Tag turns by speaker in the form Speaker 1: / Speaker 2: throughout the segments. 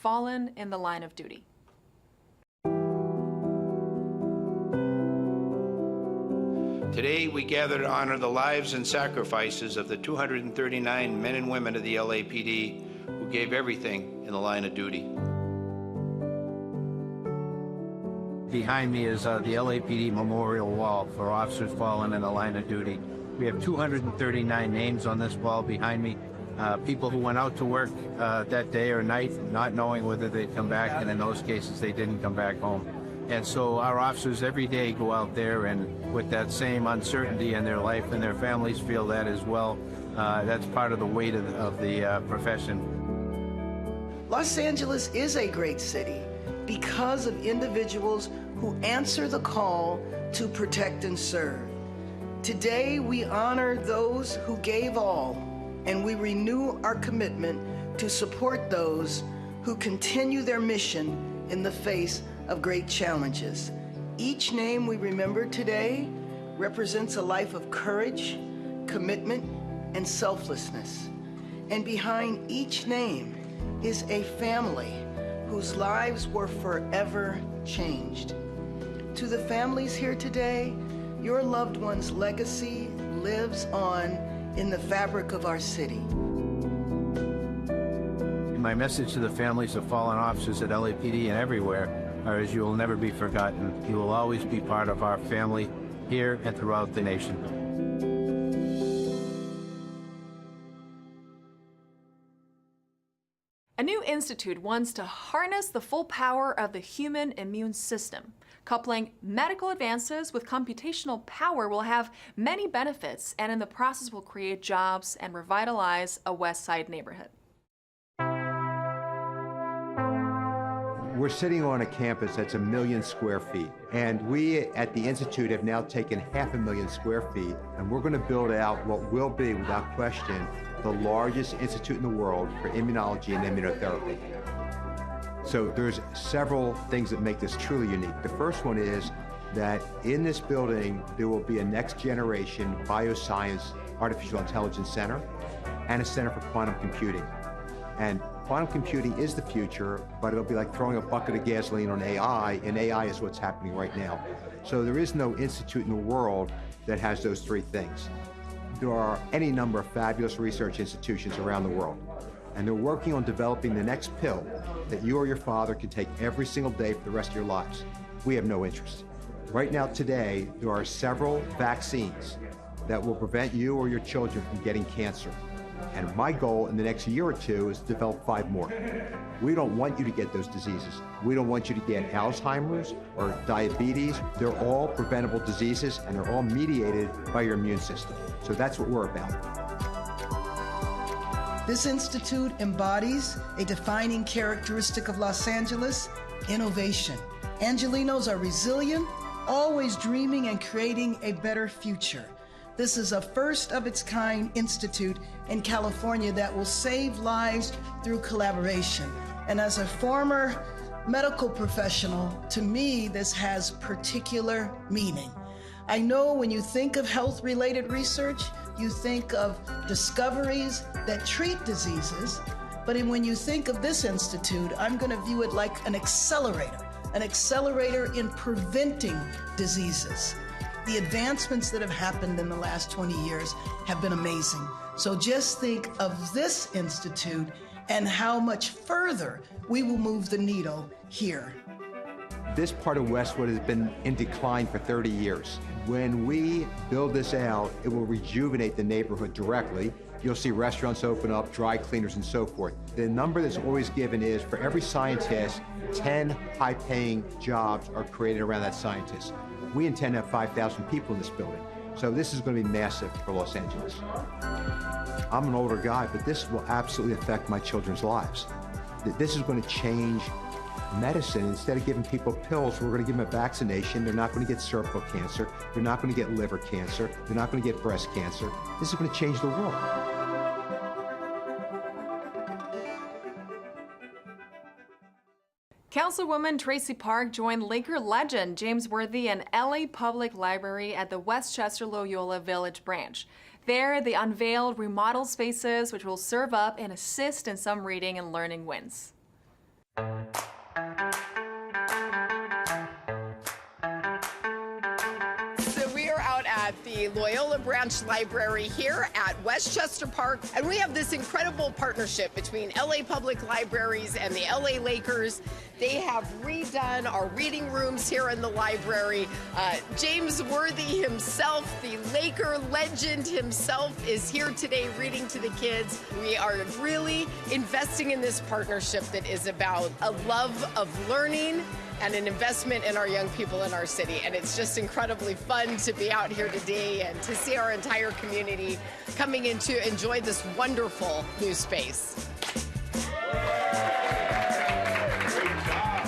Speaker 1: fallen in the line of duty.
Speaker 2: Today, we gather to honor the lives and sacrifices of the 239 men and women of the LAPD who gave everything in the line of duty.
Speaker 3: Behind me is the LAPD Memorial Wall for officers fallen in the line of duty. We have 239 names on this wall behind me. People who went out to work that day or night not knowing whether they'd come back, and in those cases they didn't come back home. And so our officers every day go out there and with that same uncertainty in their life, and their families feel that as well. That's part of the weight of the profession.
Speaker 4: Los Angeles is a great city because of individuals who answer the call to protect and serve. Today, we honor those who gave all, and we renew our commitment to support those who continue their mission in the face of great challenges. Each name we remember today represents a life of courage, commitment, and selflessness. And behind each name is a family whose lives were forever changed. To the families here today, your loved one's legacy lives on in the fabric of our city.
Speaker 3: My message to the families of fallen officers at LAPD and everywhere is you will never be forgotten. You will always be part of our family here and throughout the nation.
Speaker 1: A new institute wants to harness the full power of the human immune system. Coupling medical advances with computational power will have many benefits, and in the process will create jobs and revitalize a West Side neighborhood.
Speaker 5: We're sitting on a campus that's 1 million square feet, and we at the Institute have now taken 500,000 square feet, and we're going to build out what will be, without question, the largest institute in the world for immunology and immunotherapy. So there's several things that make this truly unique. The first one is that in this building, there will be a next generation bioscience artificial intelligence center and a center for quantum computing. And quantum computing is the future, but it'll be like throwing a bucket of gasoline on AI, and AI is what's happening right now. So there is no institute in the world that has those three things. There are any number of fabulous research institutions around the world, and they're working on developing the next pill that you or your father can take every single day for the rest of your lives. We have no interest. Right now, today, there are several vaccines that will prevent you or your children from getting cancer. And my goal in the next year or two is to develop 5 more. We don't want you to get those diseases. We don't want you to get Alzheimer's or diabetes. They're all preventable diseases, and they're all mediated by your immune system. So that's what we're about.
Speaker 4: This institute embodies a defining characteristic of Los Angeles: innovation. Angelinos are resilient, always dreaming and creating a better future. This is a first-of-its-kind institute in California that will save lives through collaboration. And as a former medical professional, to me, this has particular meaning. I know when you think of health-related research, you think of discoveries that treat diseases, but when you think of this institute, I'm going to view it like an accelerator in preventing diseases. The advancements that have happened in the last 20 years have been amazing. So just think of this institute and how much further we will move the needle here.
Speaker 5: This part of Westwood has been in decline for 30 years. When we build this out, it will rejuvenate the neighborhood directly. You'll see restaurants open up, dry cleaners, and so forth. The number that's always given is, for every scientist, 10 high-paying jobs are created around that scientist. We intend to have 5,000 people in this building. So this is going to be massive for Los Angeles. I'm an older guy, but this will absolutely affect my children's lives. This is going to change medicine. Instead of giving people pills, we're going to give them a vaccination. They're not going to get cervical cancer. They're not going to get liver cancer. They're not going to get breast cancer. This is going to change the world.
Speaker 1: Councilwoman Tracy Park joined Laker legend James Worthy and LA Public Library at the Westchester Loyola Village branch. There, they unveiled remodeled spaces which will serve up and assist in some reading and learning wins.
Speaker 6: at the Loyola Branch Library here at Westchester Park, and we have this incredible partnership between LA Public Libraries and the LA Lakers. They have redone our reading rooms here in the library. James Worthy himself, the Laker legend himself, is here today reading to the kids. We are really investing in this partnership that is about a love of learning and an investment in our young people in our city. And it's just incredibly fun to be out here today and to see our entire community coming in to enjoy this wonderful new space.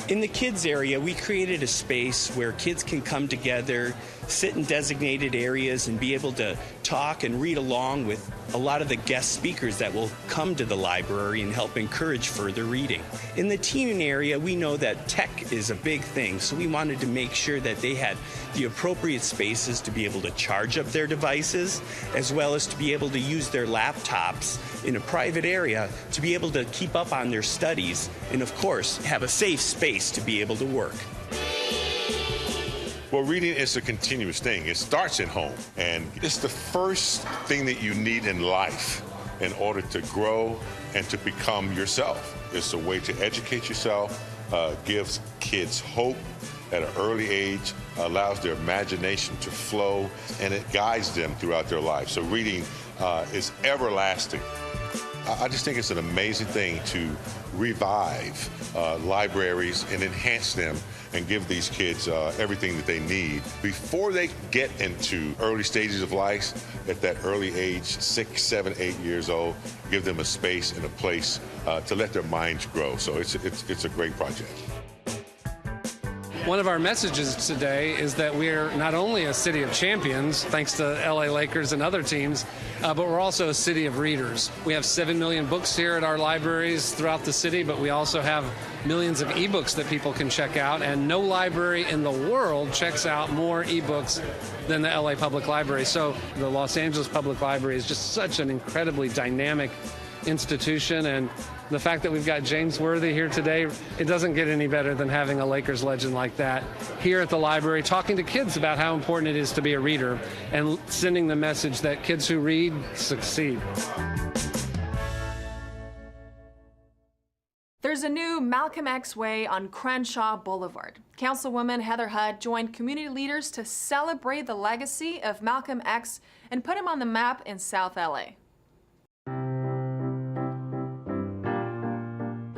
Speaker 7: In the kids area, we created a space where kids can come together, sit in designated areas, and be able to talk and read along with a lot of the guest speakers that will come to the library and help encourage further reading. In the teen area, we know that tech is a big thing, so we wanted to make sure that they had the appropriate spaces to be able to charge up their devices, as well as to be able to use their laptops in a private area to be able to keep up on their studies, and of course, have a safe space to be able to work.
Speaker 8: Well, reading is a continuous thing. It starts at home, and it's the first thing that you need in life in order to grow and to become yourself. It's a way to educate yourself, gives kids hope at an early age, allows their imagination to flow, and it guides them throughout their life. So reading is everlasting. I just think it's an amazing thing to revive libraries and enhance them and give these kids everything that they need before they get into early stages of life. At that early age, 6, 7, 8 years old, give them a space and a place to let their minds grow. So it's a great project.
Speaker 9: One of our messages today is that we're not only a city of champions, thanks to LA Lakers and other teams, but we're also a city of readers. We have 7 million books here at our libraries throughout the city, but we also have millions of ebooks that people can check out, and no library in the world checks out more ebooks than the LA Public Library. So the Los Angeles Public Library is just such an incredibly dynamic institution, and the fact that we've got James Worthy here today, it doesn't get any better than having a Lakers legend like that here at the library, talking to kids about how important it is to be a reader and sending the message that kids who read succeed.
Speaker 1: There's a new Malcolm X Way on Crenshaw Boulevard. Councilwoman Heather Hutt joined community leaders to celebrate the legacy of Malcolm X and put him on the map in South LA.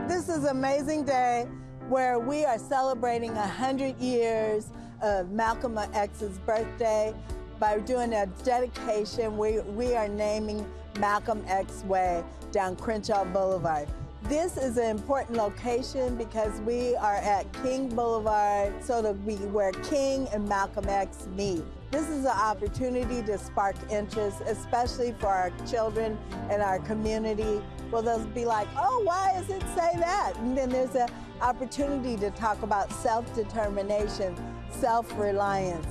Speaker 10: This is an amazing day where we are celebrating 100 years of Malcolm X's birthday. By doing a dedication, we are naming Malcolm X Way down Crenshaw Boulevard. This is an important location because we are at King Boulevard, so that where King and Malcolm X meet. This is an opportunity to spark interest, especially for our children and our community. Well, they'll be like, oh, why does it say that? And then there's an opportunity to talk about self-determination, self-reliance,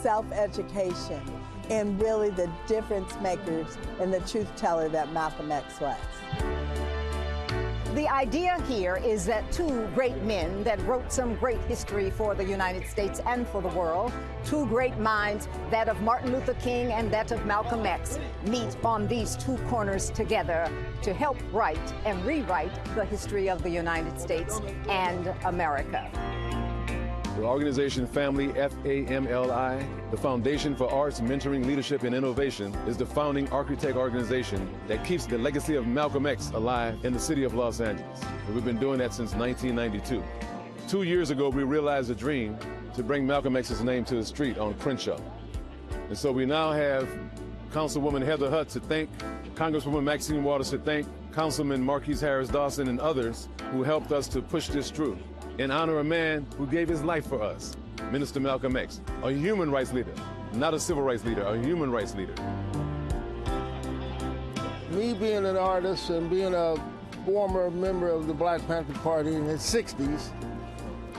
Speaker 10: self-education, and really the difference makers and the truth teller that Malcolm X was.
Speaker 11: The idea here is that two great men that wrote some great history for the United States and for the world, two great minds, that of Martin Luther King and that of Malcolm X, meet on these two corners together to help write and rewrite the history of the United States and America.
Speaker 12: The organization Family, FAMLI, the Foundation for Arts, Mentoring, Leadership, and Innovation, is the founding architect organization that keeps the legacy of Malcolm X alive in the city of Los Angeles. And we've been doing that since 1992. 2 years ago, we realized a dream to bring Malcolm X's name to the street on Crenshaw. And so we now have Councilwoman Heather Hutt to thank, Congresswoman Maxine Waters to thank, Councilman Marquise Harris Dawson and others who helped us to push this through. In honor of a man who gave his life for us, Minister Malcolm X, a human rights leader, not a civil rights leader, a human rights leader.
Speaker 13: Me being an artist and being a former member of the Black Panther Party in the 60s,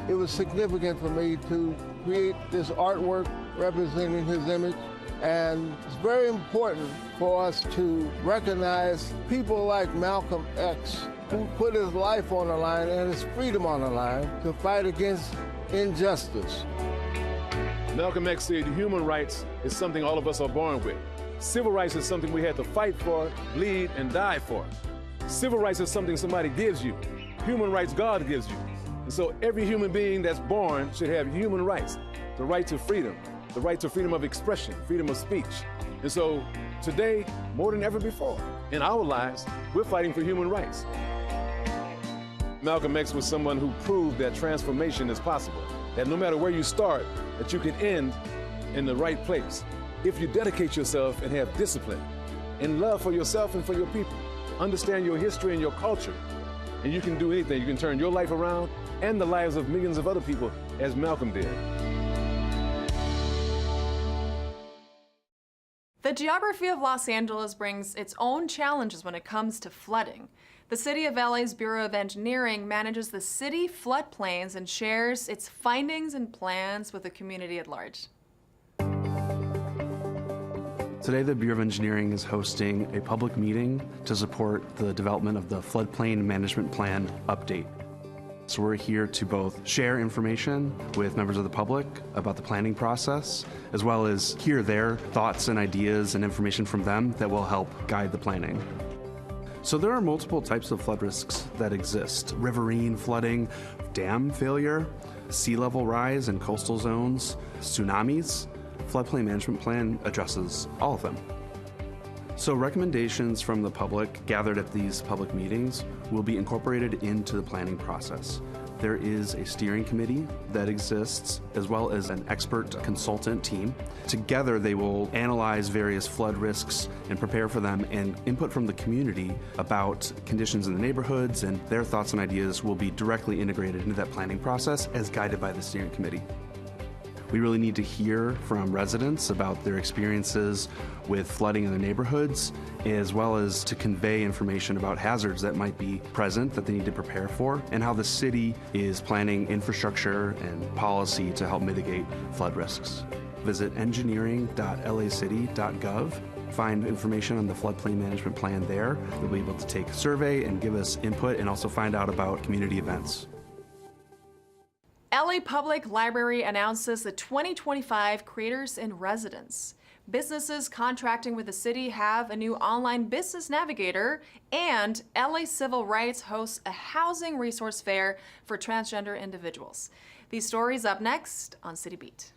Speaker 13: it was significant for me to create this artwork representing his image. And it's very important for us to recognize people like Malcolm X, who put his life on the line and his freedom on the line to fight against injustice.
Speaker 12: Malcolm X said human rights is something all of us are born with. Civil rights is something we had to fight for, bleed, and die for. Civil rights is something somebody gives you. Human rights God gives you. And so every human being that's born should have human rights. The right to freedom, the right to freedom of expression, freedom of speech. And so today, more than ever before, in our lives, we're fighting for human rights. Malcolm X was someone who proved that transformation is possible, that no matter where you start, that you can end in the right place. If you dedicate yourself and have discipline and love for yourself and for your people, understand your history and your culture, and you can do anything. You can turn your life around and the lives of millions of other people as Malcolm did.
Speaker 1: The geography of Los Angeles brings its own challenges when it comes to flooding. The City of LA's Bureau of Engineering manages the city floodplains and shares its findings and plans with the community at large.
Speaker 14: Today, the Bureau of Engineering is hosting a public meeting to support the development of the Floodplain Management Plan update. So we're here to both share information with members of the public about the planning process, as well as hear their thoughts and ideas and information from them that will help guide the planning. So there are multiple types of flood risks that exist: riverine flooding, dam failure, sea level rise in coastal zones, tsunamis. Floodplain Management Plan addresses all of them. So recommendations from the public gathered at these public meetings will be incorporated into the planning process. There is a steering committee that exists, as well as an expert consultant team. Together, they will analyze various flood risks and prepare for them, and input from the community about conditions in the neighborhoods and their thoughts and ideas will be directly integrated into that planning process as guided by the steering committee. We really need to hear from residents about their experiences with flooding in their neighborhoods, as well as to convey information about hazards that might be present that they need to prepare for, and how the city is planning infrastructure and policy to help mitigate flood risks. Visit engineering.lacity.gov. Find information on the Floodplain Management Plan there. You'll be able to take a survey and give us input, and also find out about community events.
Speaker 1: LA Public Library announces the 2025 Creators in Residence. Businesses contracting with the city have a new online business navigator, and LA Civil Rights hosts a housing resource fair for transgender individuals. These stories up next on City Beat.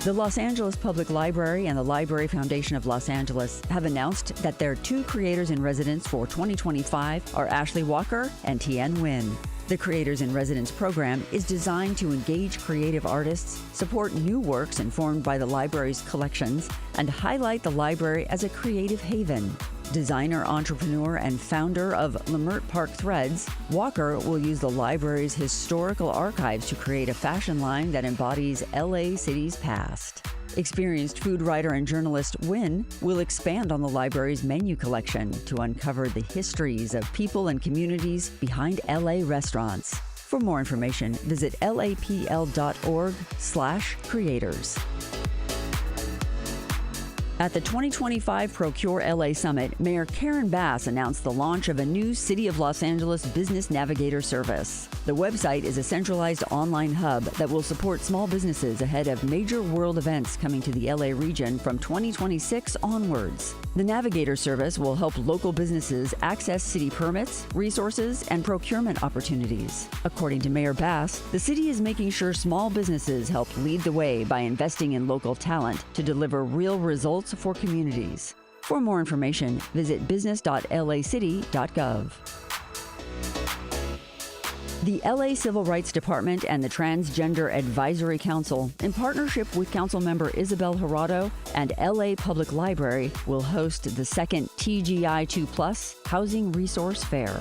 Speaker 15: The Los Angeles Public Library and the Library Foundation of Los Angeles have announced that their two creators in residence for 2025 are Ashley Walker and Tien Nguyen. The Creators in Residence program is designed to engage creative artists, support new works informed by the library's collections, and highlight the library as a creative haven. Designer, entrepreneur, and founder of Lemert Park Threads, Walker will use the library's historical archives to create a fashion line that embodies LA City's past. Experienced food writer and journalist Nguyen will expand on the library's menu collection to uncover the histories of people and communities behind LA restaurants. For more information, visit lapl.org/creators. At the 2025 Procure LA Summit, Mayor Karen Bass announced the launch of a new City of Los Angeles Business Navigator service. The website is a centralized online hub that will support small businesses ahead of major world events coming to the LA region from 2026 onwards. The Navigator service will help local businesses access city permits, resources, and procurement opportunities. According to Mayor Bass, the city is making sure small businesses help lead the way by investing in local talent to deliver real results for communities. For more information, visit business.lacity.gov. The LA Civil Rights Department and the Transgender Advisory Council, in partnership with Councilmember Isabel Jurado and LA Public Library, will host the second TGI2+ Housing Resource Fair.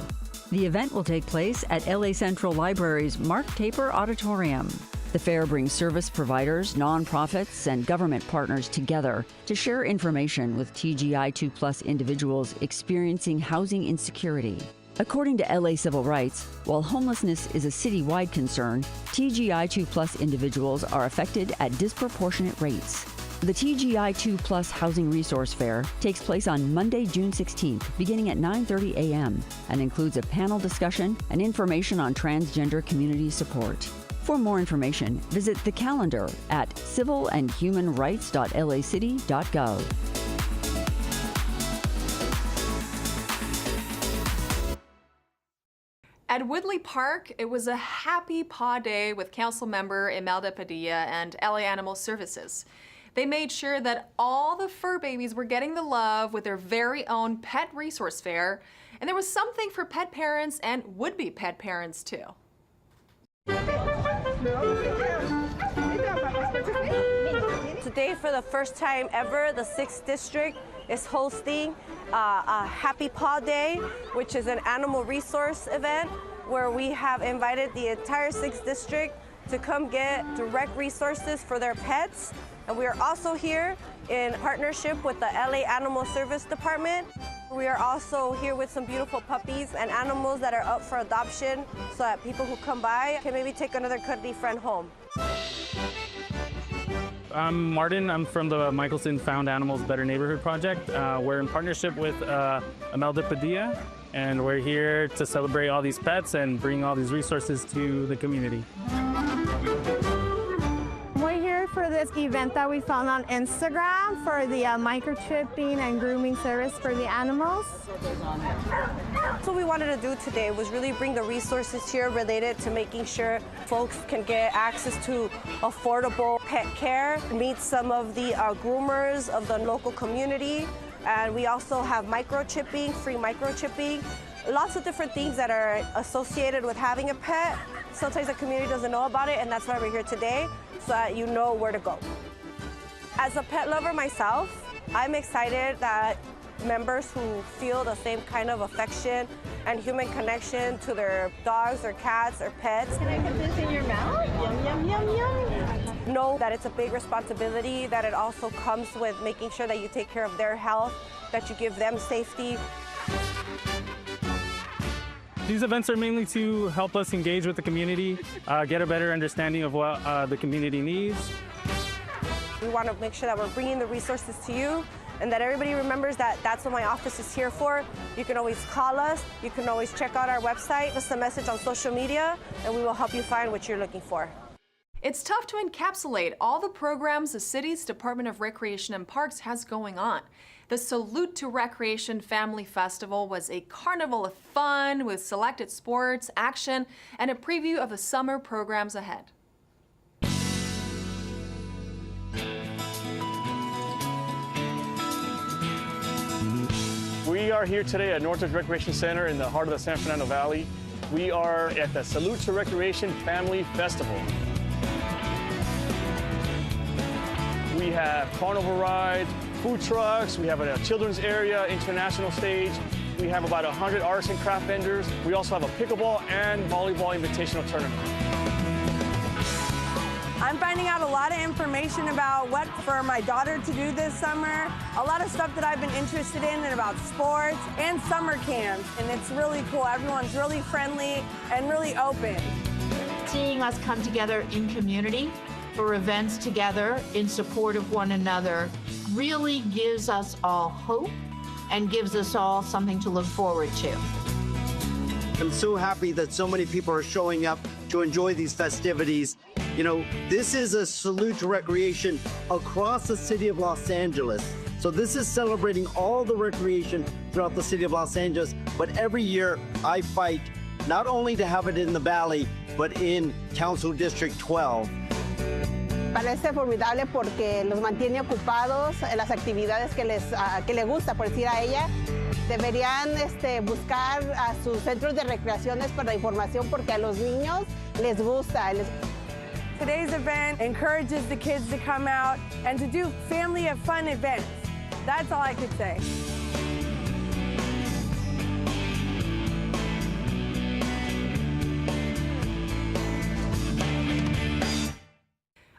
Speaker 15: The event will take place at LA Central Library's Mark Taper Auditorium. The fair brings service providers, nonprofits, and government partners together to share information with TGI2+ individuals experiencing housing insecurity. According to LA Civil Rights, while homelessness is a citywide concern, TGI2+ individuals are affected at disproportionate rates. The TGI2 Plus Housing Resource Fair takes place on Monday, June 16th, beginning at 9:30 a.m. and includes a panel discussion and information on transgender community support. For more information, visit the calendar at civilandhumanrights.lacity.gov.
Speaker 1: At Woodley Park, it was a happy paw day with Council Member Imelda Padilla and LA Animal Services. They made sure that all the fur babies were getting the love with their very own pet resource fair, and there was something for pet parents and would-be pet parents too.
Speaker 16: Today, for the first time ever, the 6th District is hosting a Happy Paw Day, which is an animal resource event where we have invited the entire 6th District to come get direct resources for their pets. And we are also here in partnership with the LA Animal Service Department. We are also here with some beautiful puppies and animals that are up for adoption so that people who come by can maybe take another cuddly friend home.
Speaker 17: I'm Martin. I'm from the Michelson Found Animals Better Neighborhood Project. We're in partnership with Imelda Padilla, and we're here to celebrate all these pets and bring all these resources to the community.
Speaker 18: We're here for this event that we found on Instagram for the microchipping and grooming service for the animals.
Speaker 16: What we wanted to do today was really bring the resources here related to making sure folks can get access to affordable pet care, meet some of the groomers of the local community, and we also have microchipping, free microchipping, lots of different things that are associated with having a pet. Sometimes the community doesn't know about it, and that's why we're here today, so that you know where to go. As a pet lover myself, I'm excited that members who feel the same kind of affection and human connection to their dogs or cats or pets.
Speaker 18: Can I put this in your mouth? Yum, yum, yum, yum.
Speaker 16: Know that it's a big responsibility, that it also comes with making sure that you take care of their health, that you give them safety.
Speaker 17: These events are mainly to help us engage with the community, get a better understanding of what the community needs.
Speaker 16: We want to make sure that we're bringing the resources to you and that everybody remembers that that's what my office is here for. You can always call us. You can always check out our website, us a message on social media, and we will help you find what you're looking for.
Speaker 1: It's tough to encapsulate all the programs the city's Department of Recreation and Parks has going on. The Salute to Recreation Family Festival was a carnival of fun with selected sports, action, and a preview of the summer programs ahead.
Speaker 17: We are here today at Northridge Recreation Center in the heart of the San Fernando Valley. We are at the Salute to Recreation Family Festival. We have carnival rides, food trucks, we have a children's area, international stage. We have about 100 arts and craft vendors. We also have a pickleball and volleyball invitational tournament.
Speaker 18: I'm finding out a lot of information about what for my daughter to do this summer, a lot of stuff that I've been interested in and about sports and summer camps, and it's really cool. Everyone's really friendly and really open.
Speaker 19: Seeing us come together in community for events together in support of one another really gives us all hope and gives us all something to look forward to.
Speaker 20: I'm so happy that so many people are showing up to enjoy these festivities. You know, this is a salute to recreation across the city of Los Angeles. So this is celebrating all the recreation throughout the city of Los Angeles. But every year I fight not only to have it in the Valley, but in Council District 12.
Speaker 21: Parece formidable porque los mantiene ocupados en las actividades que le gusta, por decir a ella. Deberían buscar a sus centros de recreaciones para información porque a los niños les gusta.
Speaker 18: Today's event encourages the kids to come out and to do family of fun events. That's all I could say.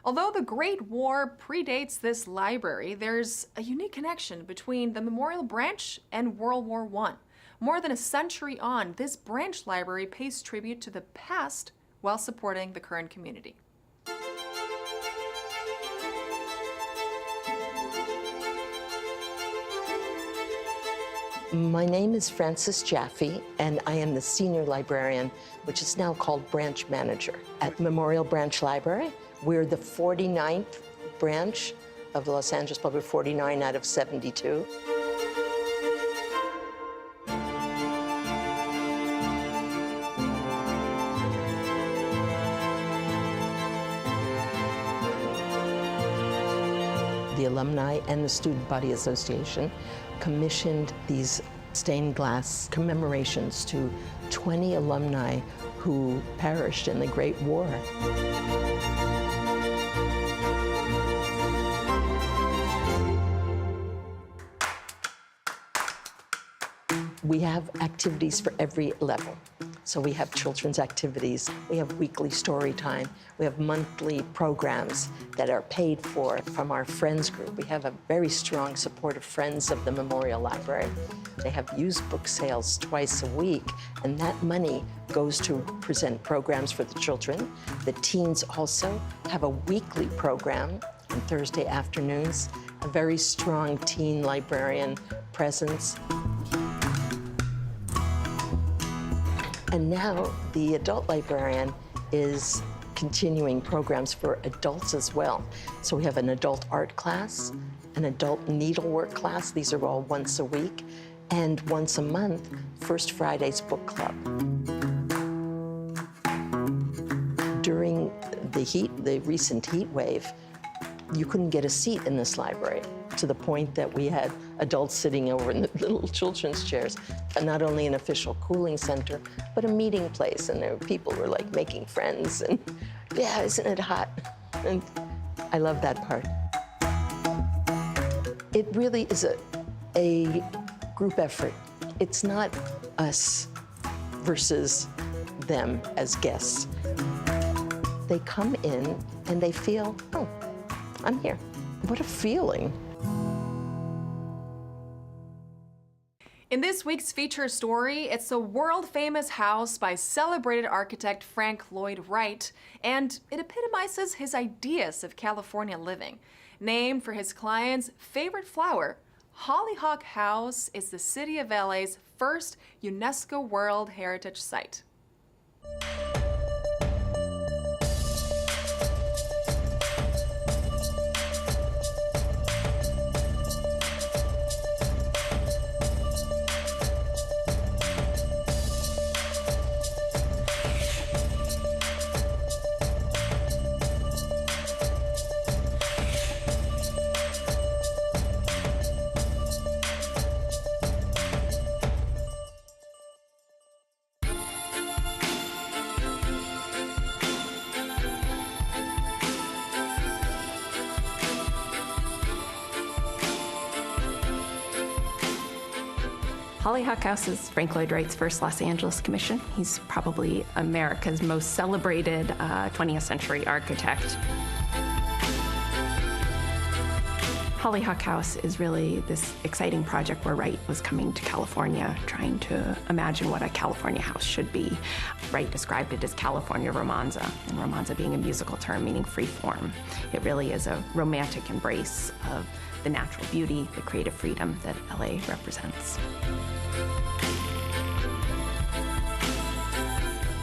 Speaker 1: Although the Great War predates this library, there's a unique connection between the Memorial Branch and World War I. More than a century on, this branch library pays tribute to the past while supporting the current community.
Speaker 2: My name is Frances Jaffe, and I am the senior librarian, which is now called branch manager at Memorial Branch Library. We're the 49th branch of the Los Angeles Public, 49 out of 72. The Alumni and the Student Body Association commissioned these stained glass commemorations to 20 alumni who perished in the Great War. We have activities for every level. So we have children's activities, we have weekly story time, we have monthly programs that are paid for from our Friends group. We have a very strong support of Friends of the Memorial Library. They have used book sales twice a week, and that money goes to present programs for the children. The teens also have a weekly program on Thursday afternoons, a very strong teen librarian presence. And now the adult librarian is continuing programs for adults as well. So we have an adult art class, an adult needlework class. These are all once a week. And once a month, First Friday's book club. During the recent heat wave, you couldn't get a seat in this library, to the point that we had adults sitting over in the little children's chairs, and not only an official cooling center, but a meeting place, and there were people were like making friends, and yeah, isn't it hot? And I love that part. It really is a group effort. It's not us versus them as guests. They come in and they feel, oh, I'm here. What a feeling.
Speaker 1: In this week's feature story, it's a world-famous house by celebrated architect Frank Lloyd Wright, and it epitomizes his ideas of California living. Named for his client's favorite flower, Hollyhock House is the City of LA's first UNESCO World Heritage Site.
Speaker 22: Hollyhock House is Frank Lloyd Wright's first Los Angeles commission. He's probably America's most celebrated 20th century architect. Hollyhock House is really this exciting project where Wright was coming to California, trying to imagine what a California house should be. Wright described it as California romanza, and romanza being a musical term meaning free form. It really is a romantic embrace of the natural beauty, the creative freedom that LA represents.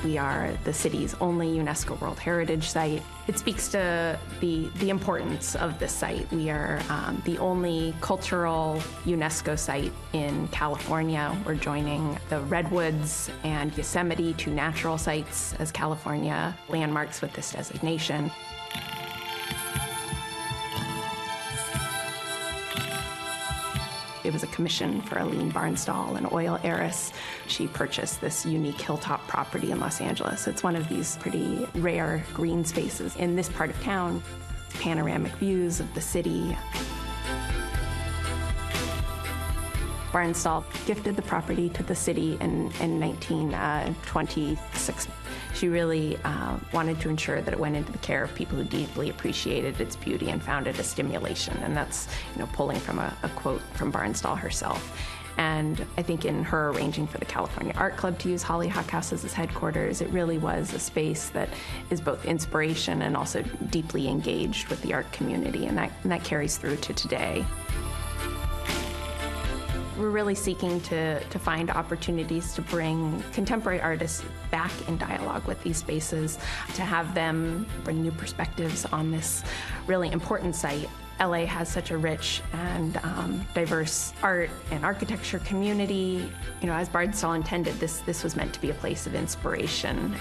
Speaker 22: We are the city's only UNESCO World Heritage Site. It speaks to the importance of this site. We are the only cultural UNESCO site in California. We're joining the Redwoods and Yosemite, two natural sites, as California landmarks with this designation. It was a commission for Aline Barnsdall, an oil heiress. She purchased this unique hilltop property in Los Angeles. It's one of these pretty rare green spaces in this part of town. Panoramic views of the city. Barnsdall gifted the property to the city in 1926. She really wanted to ensure that it went into the care of people who deeply appreciated its beauty and found it a stimulation. And that's, pulling from a quote from Barnsdall herself. And I think in her arranging for the California Art Club to use Hollyhock House as its headquarters, it really was a space that is both inspiration and also deeply engaged with the art community, and that carries through to today. We're really seeking to find opportunities to bring contemporary artists back in dialogue with these spaces, to have them bring new perspectives on this really important site. LA has such a rich and diverse art and architecture community. You know, as Bardstown intended, this was meant to be a place of inspiration.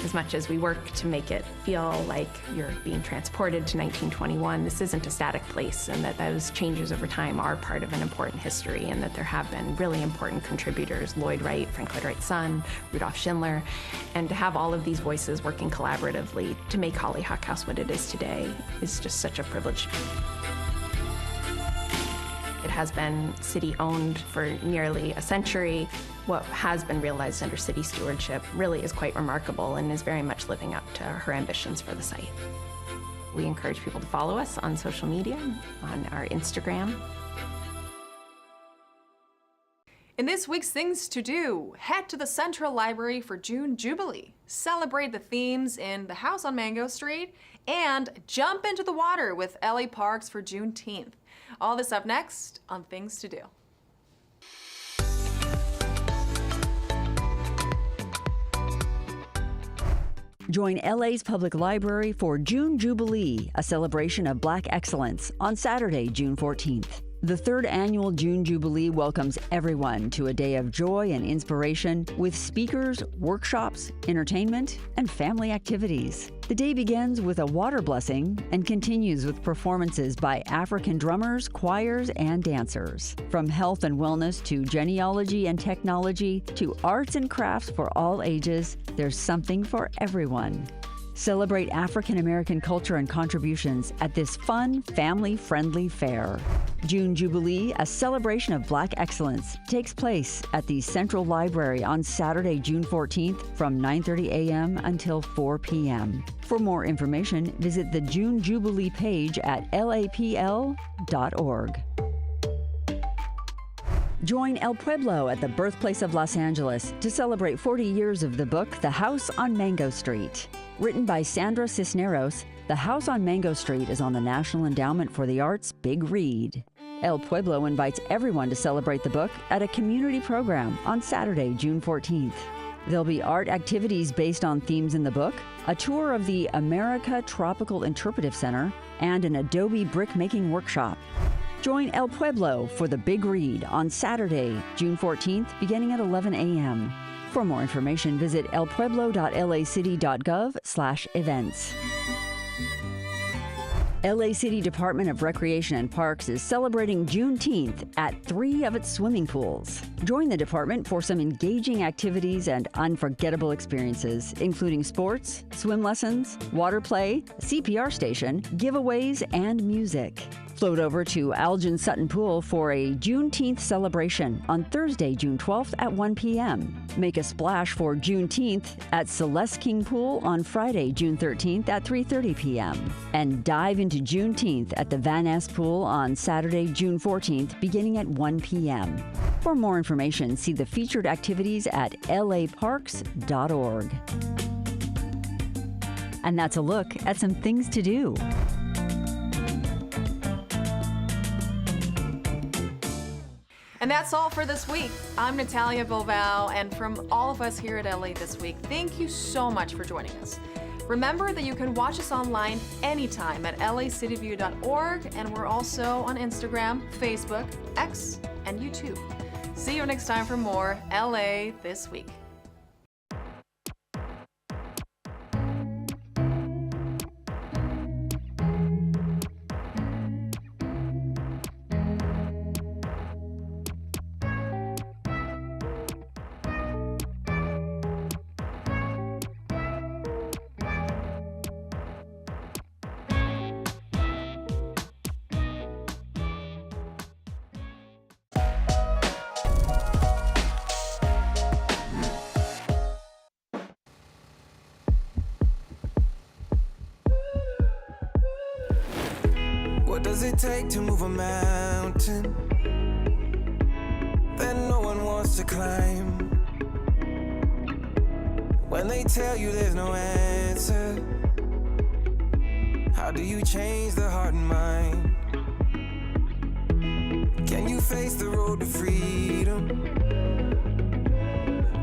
Speaker 22: As much as we work to make it feel like you're being transported to 1921, this isn't a static place, and that those changes over time are part of an important history, and that there have been really important contributors, Lloyd Wright, Frank Lloyd Wright's son, Rudolph Schindler, and to have all of these voices working collaboratively to make Hollyhock House what it is today is just such a privilege. It has been city-owned for nearly a century. What has been realized under city stewardship really is quite remarkable and is very much living up to her ambitions for the site. We encourage people to follow us on social media, on our Instagram.
Speaker 1: In this week's Things to Do, head to the Central Library for June Jubilee, celebrate the themes in the House on Mango Street, and jump into the water with LA Parks for Juneteenth. All this up next on Things to Do.
Speaker 15: Join LA's Public Library for June Jubilee, a celebration of Black excellence, on Saturday, June 14th. The third annual June Jubilee welcomes everyone to a day of joy and inspiration with speakers, workshops, entertainment, and family activities. The day begins with a water blessing and continues with performances by African drummers, choirs, and dancers. From health and wellness to genealogy and technology to arts and crafts for all ages, there's something for everyone. Celebrate African American culture and contributions at this fun, family-friendly fair. June Jubilee, a celebration of Black excellence, takes place at the Central Library on Saturday, June 14th from 9:30 a.m. until 4 p.m. For more information, visit the June Jubilee page at lapl.org. Join El Pueblo at the birthplace of Los Angeles to celebrate 40 years of the book The House on Mango Street. Written by Sandra Cisneros, The House on Mango Street is on the National Endowment for the Arts' Big Read. El Pueblo invites everyone to celebrate the book at a community program on Saturday, June 14th. There'll be art activities based on themes in the book, a tour of the America Tropical Interpretive Center, and an Adobe brick-making workshop. Join El Pueblo for the Big Read on Saturday, June 14th, beginning at 11 a.m. For more information, visit elpueblo.lacity.gov/events. LA City Department of Recreation and Parks is celebrating Juneteenth at 3 of its swimming pools. Join the department for some engaging activities and unforgettable experiences, including sports, swim lessons, water play, CPR station, giveaways, and music. Float over to Algin Sutton Pool for a Juneteenth celebration on Thursday, June 12th at 1 p.m. Make a splash for Juneteenth at Celeste King Pool on Friday, June 13th at 3:30 p.m. And dive into Juneteenth at the Van Ness Pool on Saturday, June 14th, beginning at 1 p.m. For more information, see the featured activities at laparks.org. And that's a look at some things to do.
Speaker 1: And that's all for this week. I'm Natalia Bilbao, and from all of us here at LA This Week, thank you so much for joining us. Remember that you can watch us online anytime at lacityview.org, and we're also on Instagram, Facebook, X, and YouTube. See you next time for more LA This Week.
Speaker 3: What does it take to move a mountain that no one wants to climb? When they tell you there's no answer, how do you change the heart and mind? face the road to freedom.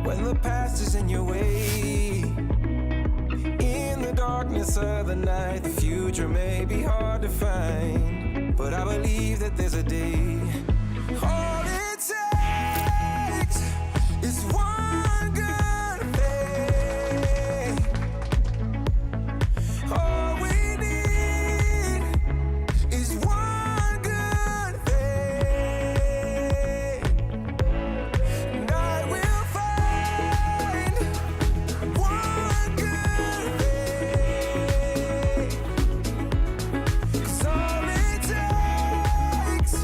Speaker 3: When the past is in your way, in the darkness of the night, the future may be hard to find, but I believe that there's a day. All it takes is one good day. All we need is one good day. And I will find one good day. 'Cause all it takes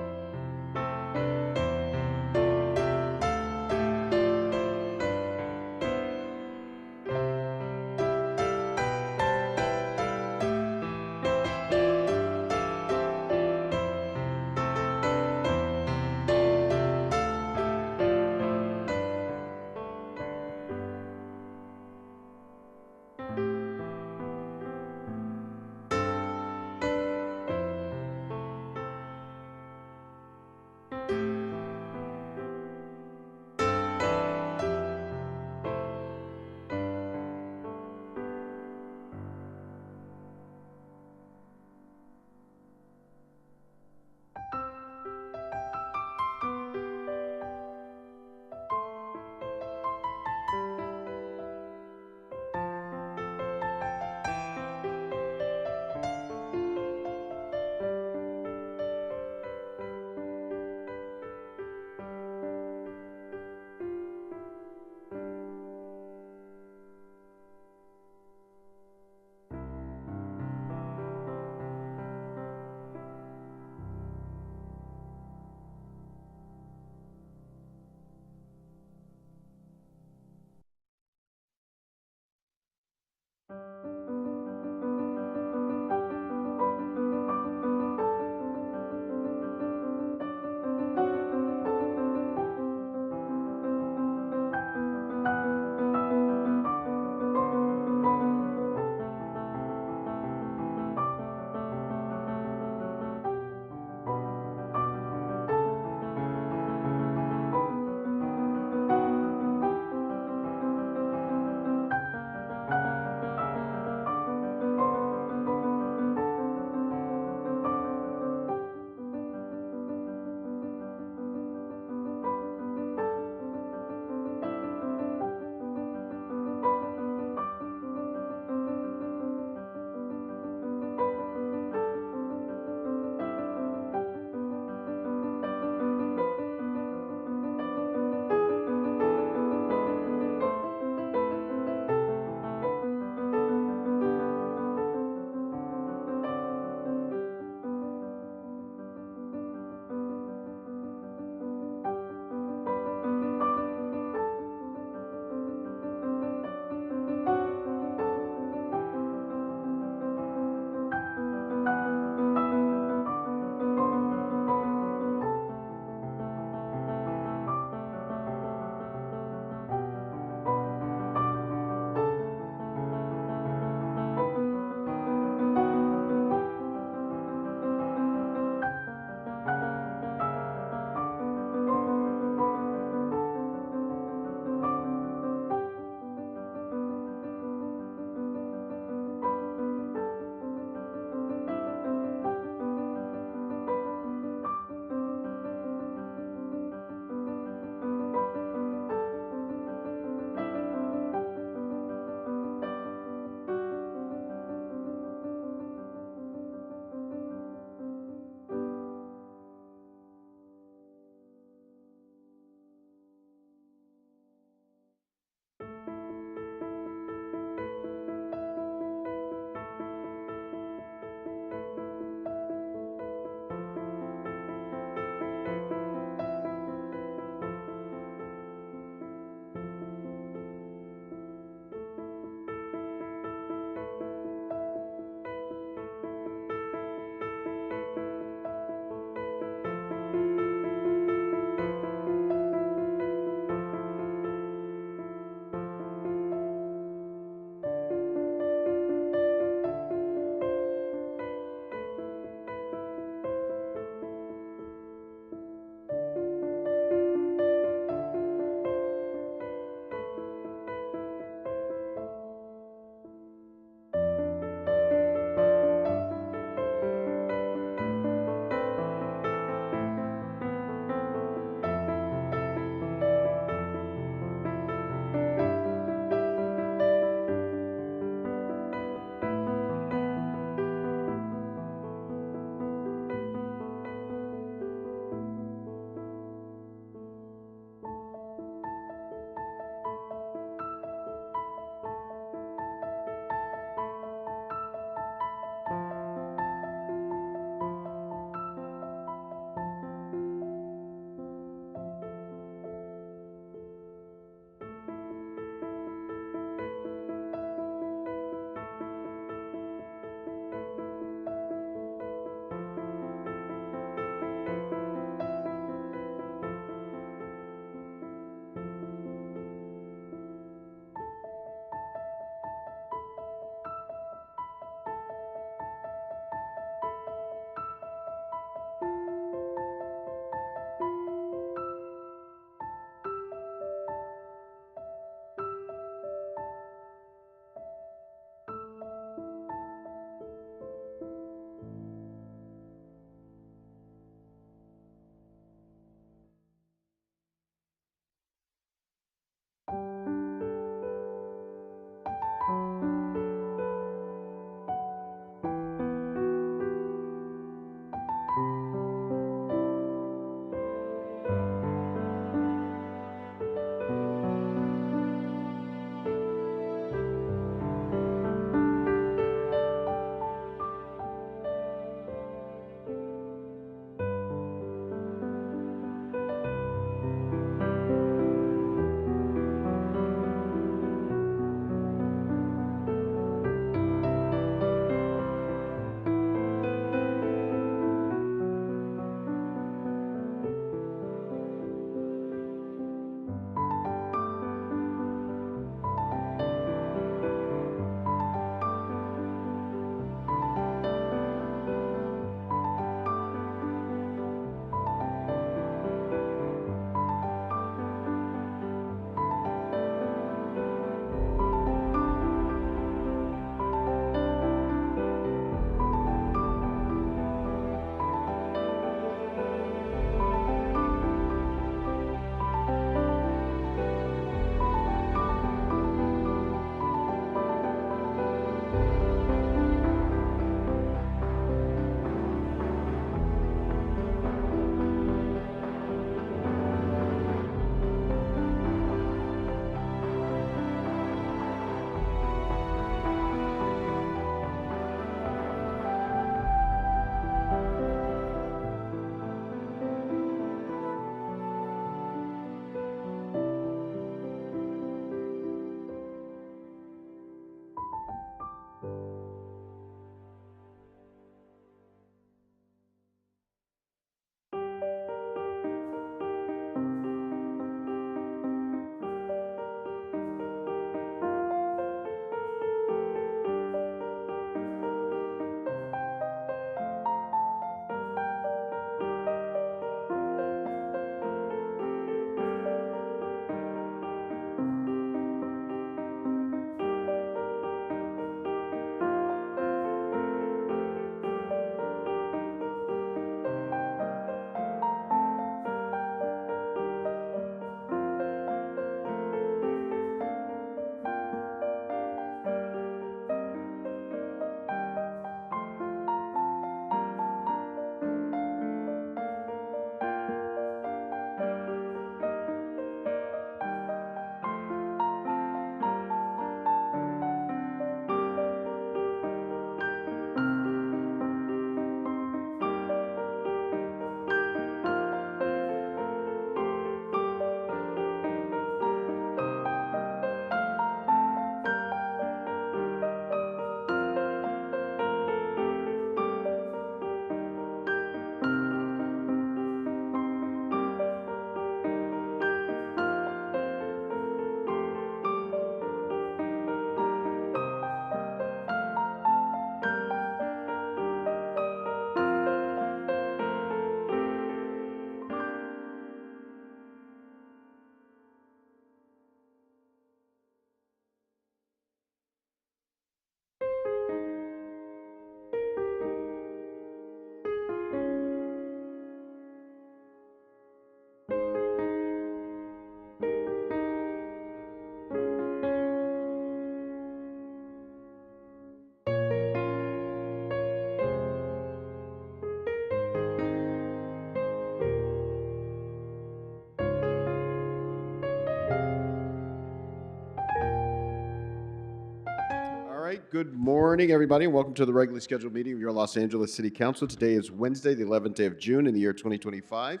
Speaker 4: good morning, everybody, and welcome to the regularly scheduled meeting of your Los Angeles City Council. Today is Wednesday, the 11th day of June in the year 2025.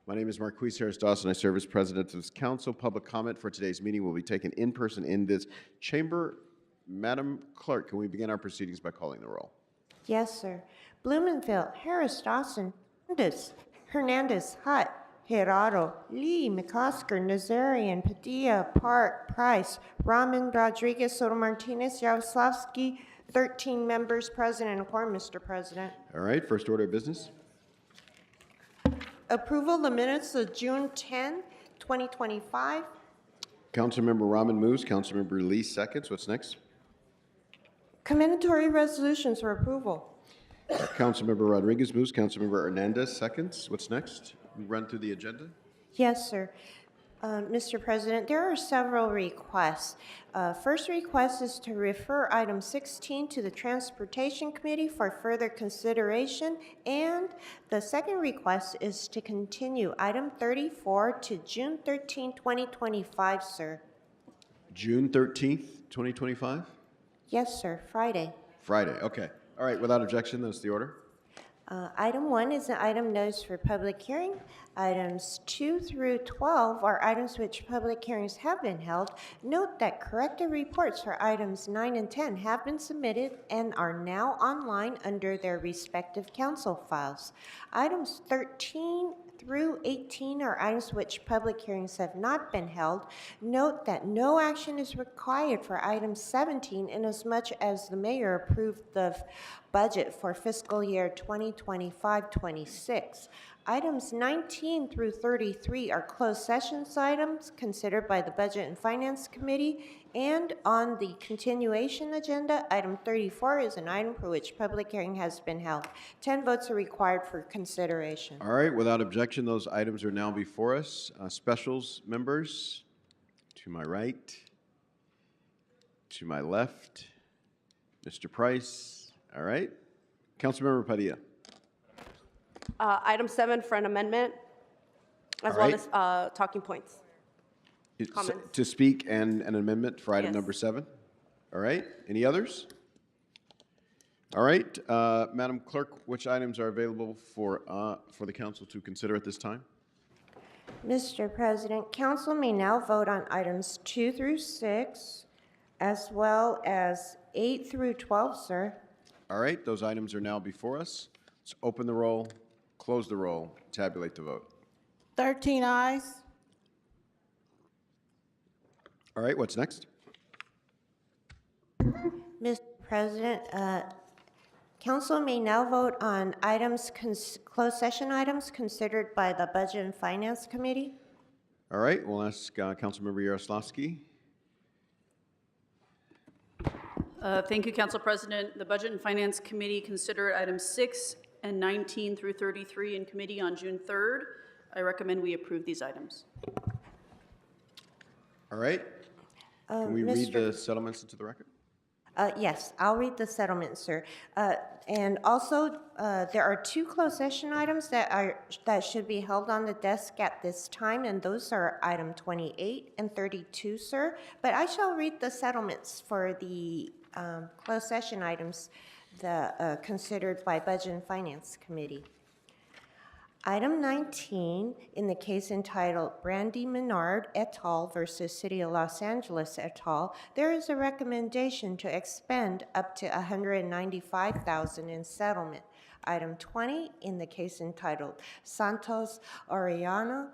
Speaker 4: My name is Marquise Harris Dawson. I serve as president of this council. Public comment for today's meeting will be taken in person in this chamber. Madam Clerk, can we begin our proceedings by calling the roll?
Speaker 5: Yes, sir. Blumenfeld, Harris, Dawson, Hernandez, Hutt, Gerardo, Lee, McCosker, Nazarian, Padilla, Park, Price, Rahman, Rodriguez, Soto Martinez, Yaroslavsky, 13 members present and a quorum, Mr. President.
Speaker 4: All right, first order of business.
Speaker 5: Approval of the minutes of June 10, 2025.
Speaker 4: Councilmember Rahman moves. Councilmember Lee seconds. What's next?
Speaker 5: Commendatory resolutions for approval.
Speaker 4: Councilmember Rodriguez moves. Councilmember Hernandez seconds. What's next? We run through the agenda.
Speaker 5: Yes, sir. Mr. President, there are several requests. First request is to refer item 16 to the Transportation Committee for further consideration, and the second request is to continue item 34 to June 13, 2025, sir.
Speaker 4: June 13th, 2025?
Speaker 5: Yes, sir, Friday.
Speaker 4: Friday, okay. All right, without objection, that's the order.
Speaker 5: Item 1 is an item noticed for public hearing. Items 2 through 12 are items which public hearings have been held. Note that corrected reports for items 9 and 10 have been submitted and are now online under their respective council files. Items 13 through 18 are items which public hearings have not been held. Note that no action is required for item 17 inasmuch as the mayor approved the budget for fiscal year 2025-26. Items 19 through 33 are closed sessions items considered by the Budget and Finance Committee. And on the continuation agenda, item 34 is an item for which public hearing has been held. 10 votes are required for consideration.
Speaker 4: All right, without objection, those items are now before us. Specials members, to my right, to my left, Mr. Price. All right. Councilmember Padilla.
Speaker 23: Item 7 for an amendment, as well as talking points. Comments.
Speaker 4: To speak and an amendment for item
Speaker 23: Yes.
Speaker 4: number 7. All right. Any others? All right. Madam Clerk, which items are available for the council to consider at this time?
Speaker 5: Mr. President, council may now vote on items 2 through 6, as well as 8 through 12, sir.
Speaker 4: All right. Those items are now before us. Let's open the roll, close the roll, tabulate the vote.
Speaker 21: 13 ayes.
Speaker 4: All right. What's next?
Speaker 5: Mr. President, council may now vote on items, closed session items considered by the Budget and Finance Committee.
Speaker 4: All right. We'll ask Councilmember Yaroslavsky.
Speaker 24: Thank you, Council President. The Budget and Finance Committee considered items 6 and 19 through 33 in committee on June 3rd. I recommend we approve these items.
Speaker 4: All right. Can we read the settlements into the record?
Speaker 5: Yes, I'll read the settlement, sir. And also, there are 2 closed session items that should be held on the desk at this time, and those are item 28 and 32, sir. But I shall read the settlements for the closed session items considered by Budget and Finance Committee. Item 19, in the case entitled Brandy Menard et al. Versus City of Los Angeles et al., there is a recommendation to expend up to $195,000 in settlement. Item 20, in the case entitled Santos Orellana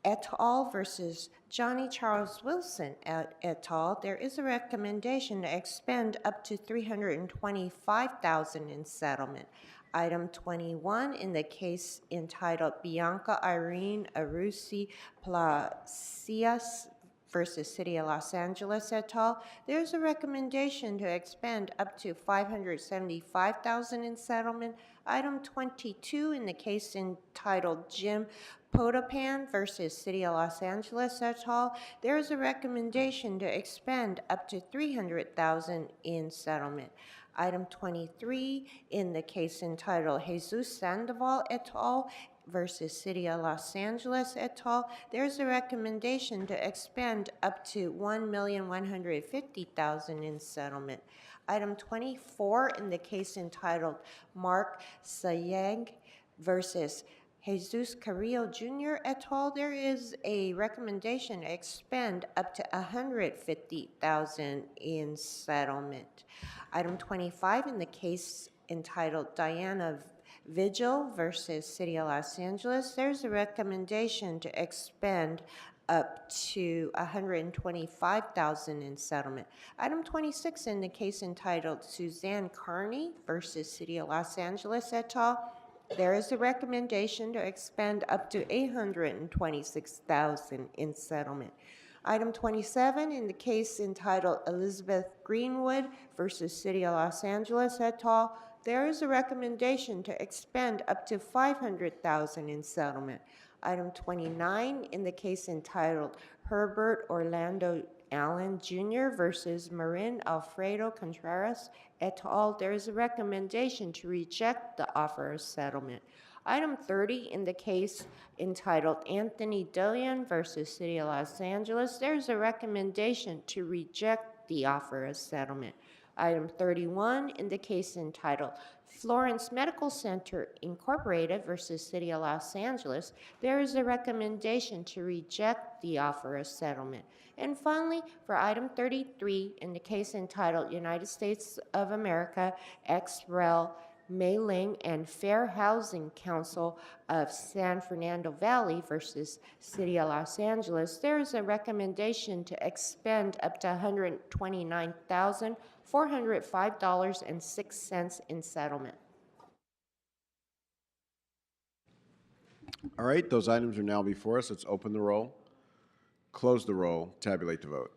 Speaker 5: et al. Versus Johnny Charles Wilson et al., there is a recommendation to expend up to $325,000 in settlement. Item 21, in the case entitled Bianca Irene Arusi Placias versus City of Los Angeles et al., there's a recommendation to expend up to $575,000 in settlement. Item 22, in the case entitled Jim Potapan versus City of Los Angeles et al., there is a recommendation to expend up to $300,000 in settlement. Item 23, in the case entitled Jesus Sandoval et al., versus City of Los Angeles et al., there's a recommendation to expend up to $1,150,000 in settlement. Item 24 in the case entitled Mark Sayeg versus Jesus Carrillo Jr. et al., there is a recommendation to expend up to $150,000 in settlement. Item 25 in the case entitled Diana Vigil versus City of Los Angeles, there's a recommendation to expend up to $125,000 in settlement. Item 26 in the case entitled Suzanne Carney versus City of Los Angeles et al., there is a recommendation to expend up to $826,000 in settlement. Item 27 in the case entitled Elizabeth Greenwood versus City of Los Angeles et al., there is a recommendation to expend up to $500,000 in settlement. Item 29 in the case entitled Herbert Orlando Allen Jr. versus Marin Alfredo Contreras et al., there is a recommendation to reject the offer of settlement. Item 30 in the case entitled Anthony Dillion versus City of Los Angeles, there's a recommendation to reject the offer of settlement. Item 31 in the case entitled Florence Medical Center Incorporated versus City of Los Angeles, there is a recommendation to reject the offer of settlement. And finally, for item 33 in the case entitled United States of America ex rel. Mei Ling and Fair Housing Council of San Fernando Valley versus City of Los Angeles, there is a recommendation to expend up to $129,405.06 in settlement.
Speaker 4: All right, those items are now before us. Let's open the roll, close the roll, tabulate the vote.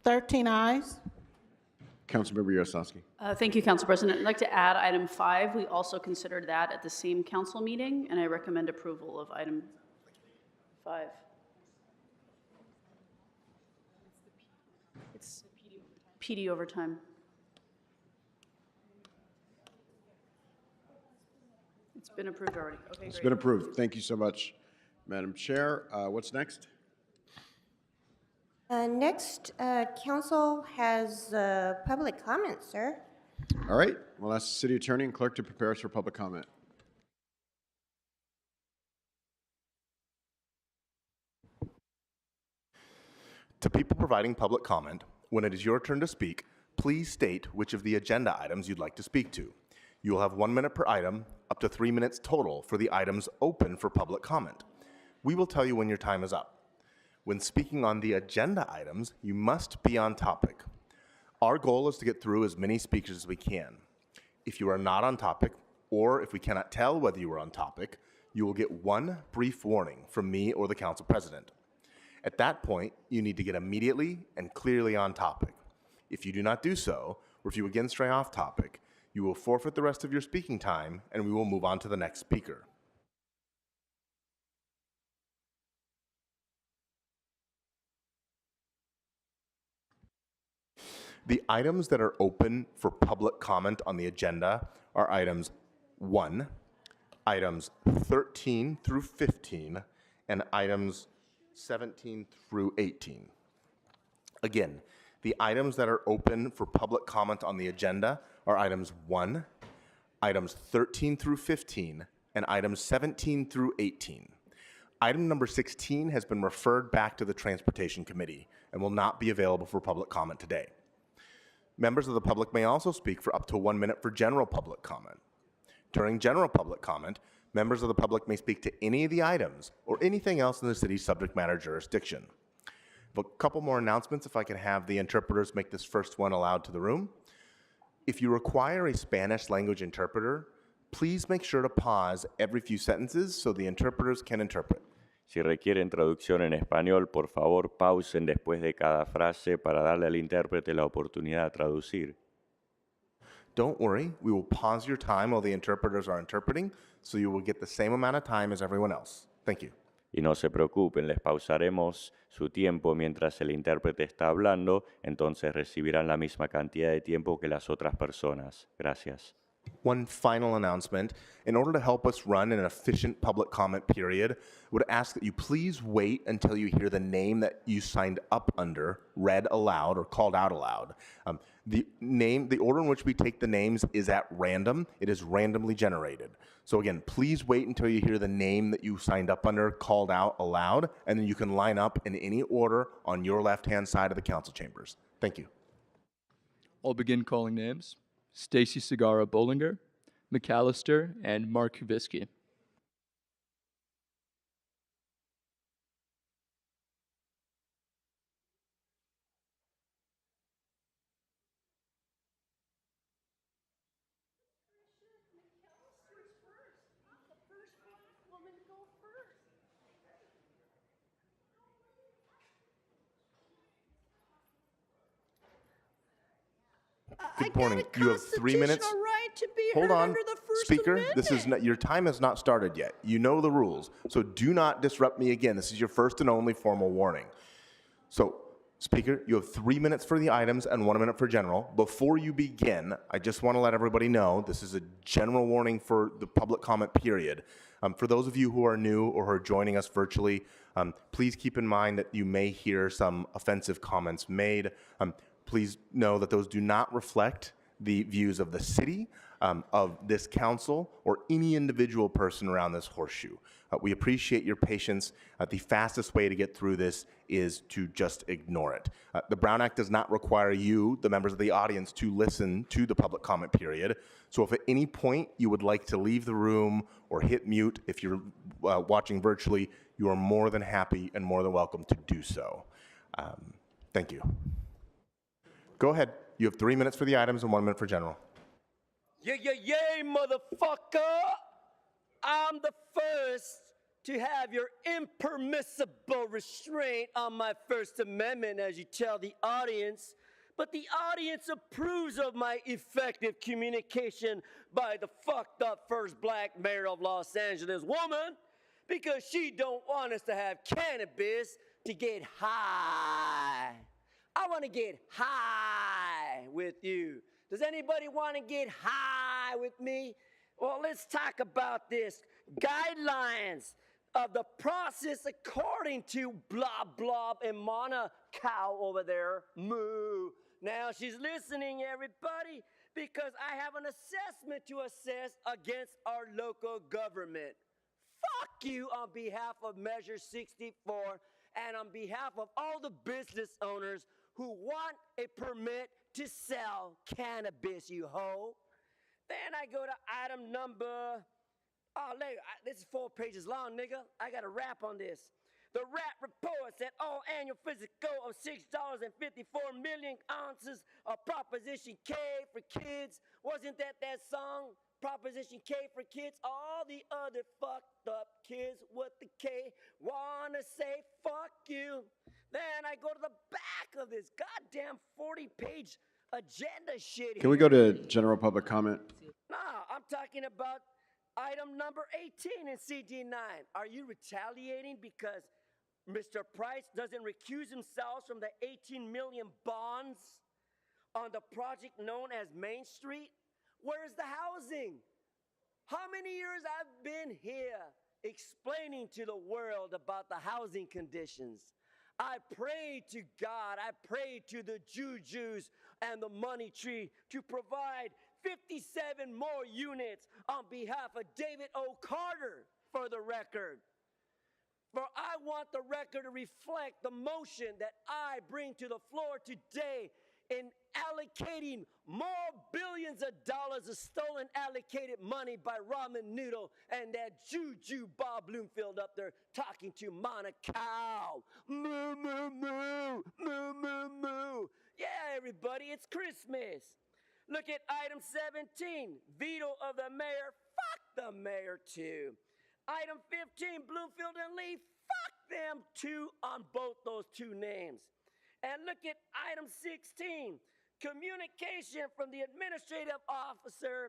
Speaker 6: 13 ayes.
Speaker 4: Councilmember Yaroslavsky.
Speaker 24: Thank you, Council President. I'd like to add item 5. We also considered that at the same council meeting, and I recommend approval of item 5. It's PD overtime. It's been approved already. Okay,
Speaker 4: It's
Speaker 24: great.
Speaker 4: been approved. Thank you so much, Madam Chair. What's next?
Speaker 5: Next, council has public comment, sir.
Speaker 4: All right, we'll ask the city attorney and clerk to prepare us for public comment.
Speaker 7: To people providing public comment, when it is your turn to speak, please state which of the agenda items you'd like to speak to. You will have 1 minute per item, up to 3 minutes total for the items open for public comment. We will tell you when your time is up. When speaking on the agenda items, you must be on topic. Our goal is to get through as many speakers as we can. If you are not on topic, or if we cannot tell whether you are on topic, you will get one brief warning from me or the council president. At that point, you need to get immediately and clearly on topic. If you do not do so, or if you again stray off topic, you will forfeit the rest of your speaking time and we will move on to the next speaker. The items that are open for public comment on the agenda are items 1, items 13 through 15, and items 17 through 18. Again, the items that are open for public comment on the agenda are items 1, items 13 through 15, and items 17 through 18. Item number 16 has been referred back to the Transportation Committee and will not be available for public comment today. Members of the public may also speak for up to 1 minute for general public comment. During general public comment, members of the public may speak to any of the items or anything else in the city's subject matter jurisdiction. A couple more announcements if I could have the interpreters make this first one aloud to the room. If you require a Spanish language interpreter, please make sure to pause every few sentences so the interpreters can interpret.
Speaker 8: Si requieren traducción en español, por favor pausen después de cada frase para darle al intérprete la oportunidad de traducir.
Speaker 7: Don't worry, we will pause your time while the interpreters are interpreting, so you will get the same amount of time as everyone else. Thank you.
Speaker 8: Y no se preocupen, les pausaremos su tiempo mientras el intérprete está hablando, entonces recibirán la misma cantidad de tiempo que las otras personas. Gracias.
Speaker 7: One final announcement. In order to help us run an efficient public comment period, I would ask that you please wait until you hear the name that you signed up under read aloud or called out aloud. The order in which we take the names is at random. It is randomly generated. So again, please wait until you hear the name that you signed up under called out aloud, and then you can line up in any order on your left-hand side of the council chambers. Thank you.
Speaker 6: I'll begin calling names. Stacy Segarra Bollinger, McAllister, and Mark Kubisky.
Speaker 7: Good morning. You have 3 minutes.
Speaker 9: Right to be
Speaker 7: Hold
Speaker 9: heard
Speaker 7: on,
Speaker 9: under the First
Speaker 7: Speaker.
Speaker 9: Amendment.
Speaker 7: This is not, your time has not started yet. You know the rules, so do not disrupt me again. This is your first and only formal warning. So, Speaker, you have 3 minutes for the items and 1 minute for general. Before you begin, I just want to let everybody know this is a general warning for the public comment period. For those of you who are new or who are joining us virtually, please keep in mind that you may hear some offensive comments made. Please know that those do not reflect the views of the city, of this council, or any individual person around this horseshoe. We appreciate your patience. The fastest way to get through this is to just ignore it. The Brown Act does not require you, the members of the audience, to listen to the public comment period. So if at any point you would like to leave the room or hit mute if you're watching virtually, you are more than happy and more than welcome to do so. Thank you. Go ahead. You have 3 minutes for the items and 1 minute for general.
Speaker 9: Yeah, motherfucker. I'm the first to have your impermissible restraint on my First Amendment, as you tell the audience. But the audience approves of my effective communication by the fucked up first black mayor of Los Angeles woman, because she don't want us to have cannabis to get high. I want to get high with you. Does anybody want to get high with me? Well, let's talk about this. Guidelines of the process according to blah, blah, and Mana cow over there. Moo. Now she's listening, everybody, because I have an assessment to assess against our local government. Fuck you on behalf of Measure 64 and on behalf of all the business owners who want a permit to sell cannabis, you hoe. Then I go to item number, this is 4 pages long, nigga. I got a rap on this. The rap reports that all annual physical of 6.54 million ounces of Proposition K for kids. Wasn't that song? Proposition K for kids. All the other fucked up kids with the K wanna say fuck you. Then I go to the back of this goddamn 40-page agenda shit.
Speaker 4: Can we go to general public comment?
Speaker 9: Nah, I'm talking about item number 18 in CD9. Are you retaliating because Mr. Price doesn't recuse himself from the 18 million bonds on the project known as Main Street? Where's the housing? How many years I've been here explaining to the world about the housing conditions? I pray to God, I pray to the Jujus and the money tree to provide 57 more units on behalf of David O. Carter, for the record. For I want the record to reflect the motion that I bring to the floor today in allocating more billions of dollars of stolen allocated money by Ramen Noodle and that Juju Bob Bloomfield up there talking to Mana Cow. Moo, moo, moo, moo, moo, moo. Yeah, everybody, it's Christmas. Look at item 17, veto of the mayor. Fuck the mayor too. Item 15, Bloomfield and Lee. Fuck them too on both those two names. And look at item 16, communication from the administrative officer.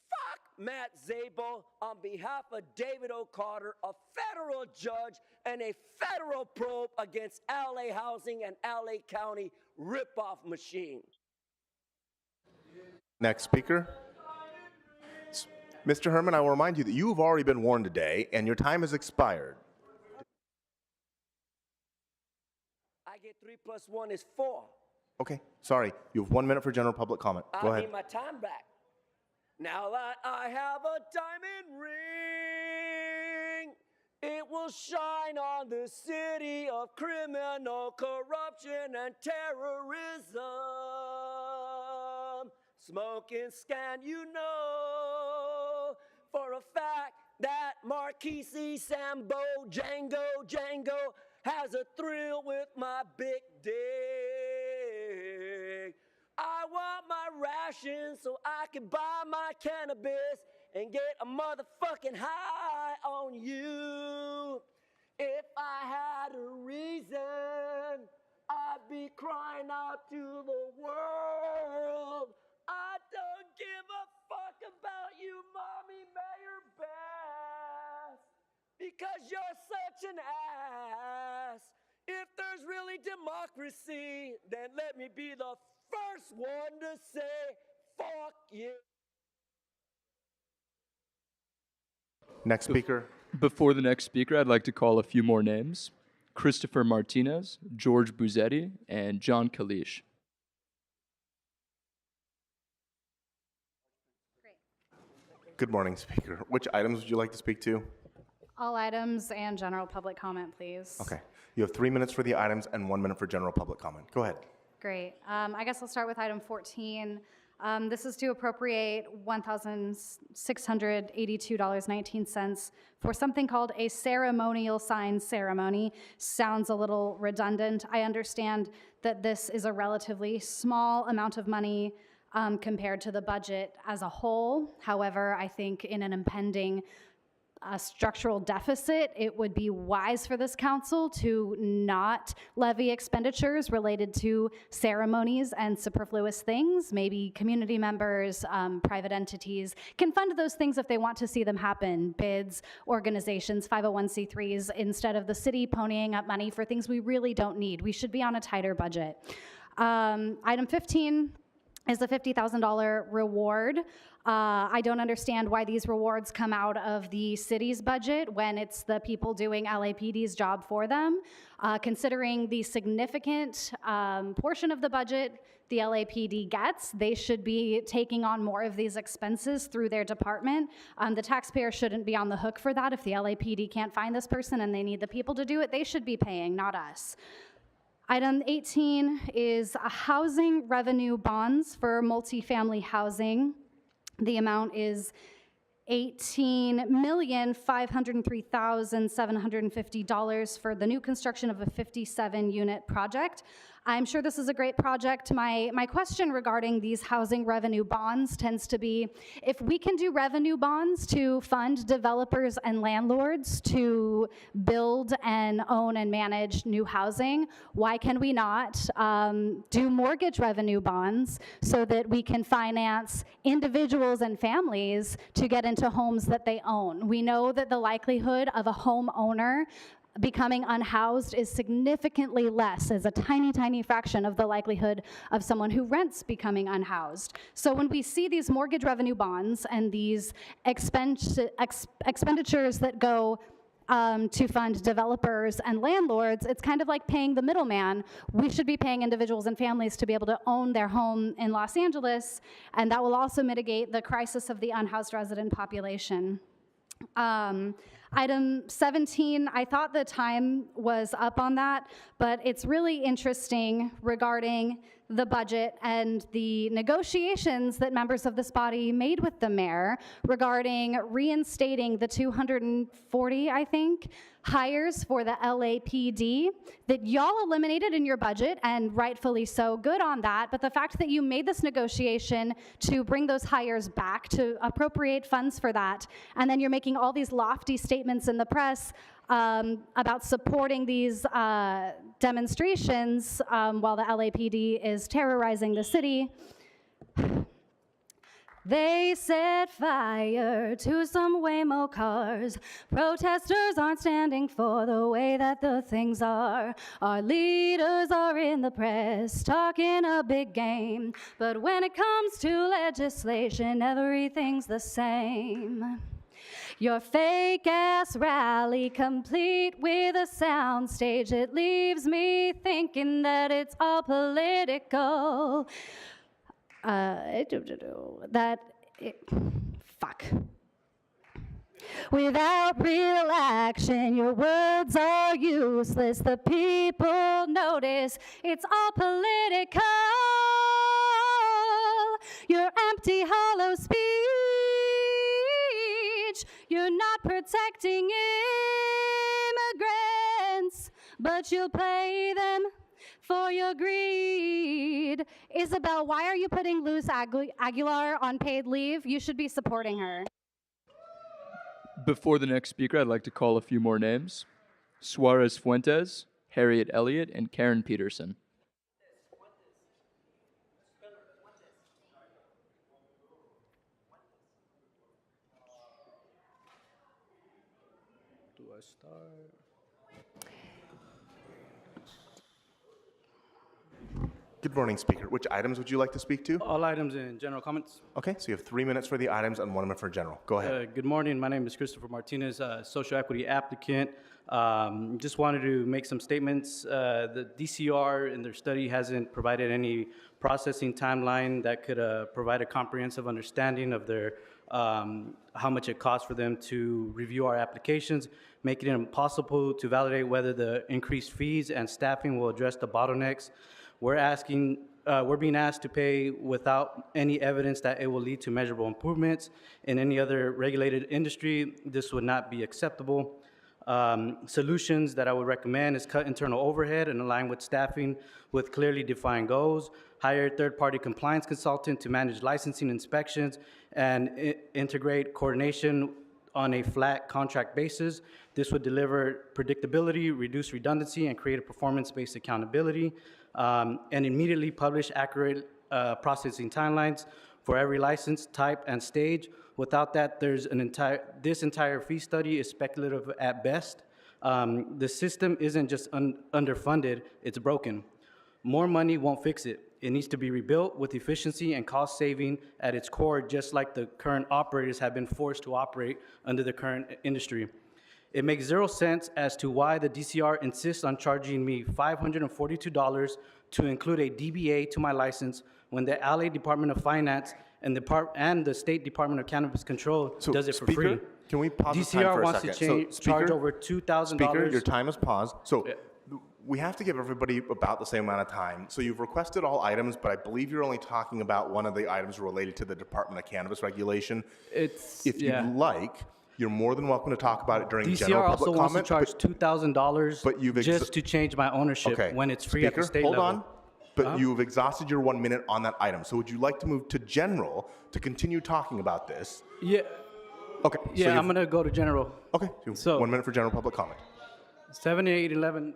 Speaker 9: Fuck Matt Zabel on behalf of David O. Carter, a federal judge and a federal probe against LA Housing and LA County ripoff machine.
Speaker 7: Next speaker. Mr. Herman, I will remind you that you have already been warned today, and your time has expired.
Speaker 9: I get 3 + 1 is 4.
Speaker 7: Okay, sorry. You have 1 minute for general public comment. Go
Speaker 9: I
Speaker 7: ahead.
Speaker 9: need my time back. Now that I have a diamond ring, it will shine on the city of criminal corruption and terrorism. Smoking scan, you know for a fact that Marquise Sambo Django has a thrill with my big dick. I want my rations so I can buy my cannabis and get a motherfucking high on you. If I had a reason, I'd be crying out to the world. I don't give a fuck about you, Mommy Mayor Bass, because you're such an ass. If there's really democracy, then let me be the first one to say, fuck you.
Speaker 7: Next speaker.
Speaker 6: Before the next speaker, I'd like to call a few more names. Christopher Martinez, George Buzetti, and John Kalish.
Speaker 7: Good morning, Speaker. Which items would you like to speak to?
Speaker 10: All items and general public comment, please.
Speaker 7: Okay. You have 3 minutes for the items and 1 minute for general public comment. Go ahead.
Speaker 10: Great. I guess I'll start with item 14. This is to appropriate $1,682.19 for something called a ceremonial sign ceremony. Sounds a little redundant. I understand that this is a relatively small amount of money compared to the budget as a whole. However, I think in an impending structural deficit, it would be wise for this council to not levy expenditures related to ceremonies and superfluous things. Maybe community members, private entities can fund those things if they want to see them happen. Bids, organizations, 501c3s, instead of the city ponying up money for things we really don't need. We should be on a tighter budget. Item 15 is a $50,000 reward. I don't understand why these rewards come out of the city's budget when it's the people doing LAPD's job for them. Considering the significant portion of the budget the LAPD gets, they should be taking on more of these expenses through their department. The taxpayer shouldn't be on the hook for that. If the LAPD can't find this person and they need the people to do it, they should be paying, not us. Item 18 is a housing revenue bonds for multifamily housing. The amount is $18,503,750 for the new construction of a 57-unit project. I'm sure this is a great project. My question regarding these housing revenue bonds tends to be, if we can do revenue bonds to fund developers and landlords to build and own and manage new housing, why can we not do mortgage revenue bonds so that we can finance individuals and families to get into homes that they own? We know that the likelihood of a homeowner becoming unhoused is significantly less, as a tiny, tiny fraction of the likelihood of someone who rents becoming unhoused. So when we see these mortgage revenue bonds and these expenditures that go to fund developers and landlords, it's kind of like paying the middleman. We should be paying individuals and families to be able to own their home in Los Angeles, and that will also mitigate the crisis of the unhoused resident population. Item 17, I thought the time was up on that, but it's really interesting regarding the budget and the negotiations that members of this body made with the mayor regarding reinstating the 240, I think, hires for the LAPD that y'all eliminated in your budget, and rightfully so, good on that. But the fact that you made this negotiation to bring those hires back, to appropriate funds for that, and then you're making all these lofty statements in the press about supporting these demonstrations while the LAPD is terrorizing the city. They set fire to some Waymo cars. Protesters aren't standing for the way that the things are. Our leaders are in the press talking a big game. But when it comes to legislation, everything's the same. Your fake ass rally, complete with a sound stage, it leaves me thinking that it's all political. Fuck. Without real action, your words are useless. The people notice it's all political. Your empty, hollow speech. You're not protecting immigrants, but you'll play them for your greed. Isabel, why are you putting Luz Aguilar on paid leave? You should be supporting her.
Speaker 6: Before the next speaker, I'd like to call a few more names. Suarez Fuentes, Harriet Elliott, and Karen Peterson.
Speaker 11: Do I start?
Speaker 7: Good morning, Speaker. Which items would you like to speak to?
Speaker 11: All items in general comments.
Speaker 7: Okay, so you have 3 minutes for the items and 1 minute for general. Go ahead.
Speaker 11: Good morning. My name is Christopher Martinez, social equity applicant. Just wanted to make some statements. The DCR in their study hasn't provided any processing timeline that could provide a comprehensive understanding of their how much it costs for them to review our applications, making it impossible to validate whether the increased fees and staffing will address the bottlenecks. We're being asked to pay without any evidence that it will lead to measurable improvements. In any other regulated industry, this would not be acceptable. Solutions that I would recommend is cut internal overhead and align with staffing with clearly defined goals, hire a third-party compliance consultant to manage licensing inspections, and integrate coordination on a flat contract basis. This would deliver predictability, reduce redundancy, and create a performance-based accountability, and immediately publish accurate processing timelines for every license, type, and stage. Without that, this entire fee study is speculative at best. The system isn't just underfunded, it's broken. More money won't fix it. It needs to be rebuilt with efficiency and cost saving at its core, just like the current operators have been forced to operate under the current industry. It makes zero sense as to why the DCR insists on charging me $542 to include a DBA to my license when the LA Department of Finance and the State Department of Cannabis Control does it for free.
Speaker 7: Can we pause this time
Speaker 11: DCR
Speaker 7: for a
Speaker 11: wants
Speaker 7: second?
Speaker 11: to charge over $2,000.
Speaker 7: Speaker, your time is paused. So we have to give everybody about the same amount of time. So you've requested all items, but I believe you're only talking about one of the items related to the Department of Cannabis regulation. If you like, you're more than welcome to talk about it during general
Speaker 11: DCR
Speaker 7: public
Speaker 11: also wants to
Speaker 7: comment.
Speaker 11: charge $2,000 just to change my ownership when it's free at the state
Speaker 7: hold
Speaker 11: level.
Speaker 7: on. But you've exhausted your 1 minute on that item. So would you like to move to general to continue talking about this?
Speaker 11: Yeah.
Speaker 7: Okay.
Speaker 11: Yeah, I'm going to go to general.
Speaker 7: Okay. So 1 minute for general public comment.
Speaker 11: 7, 8, 11.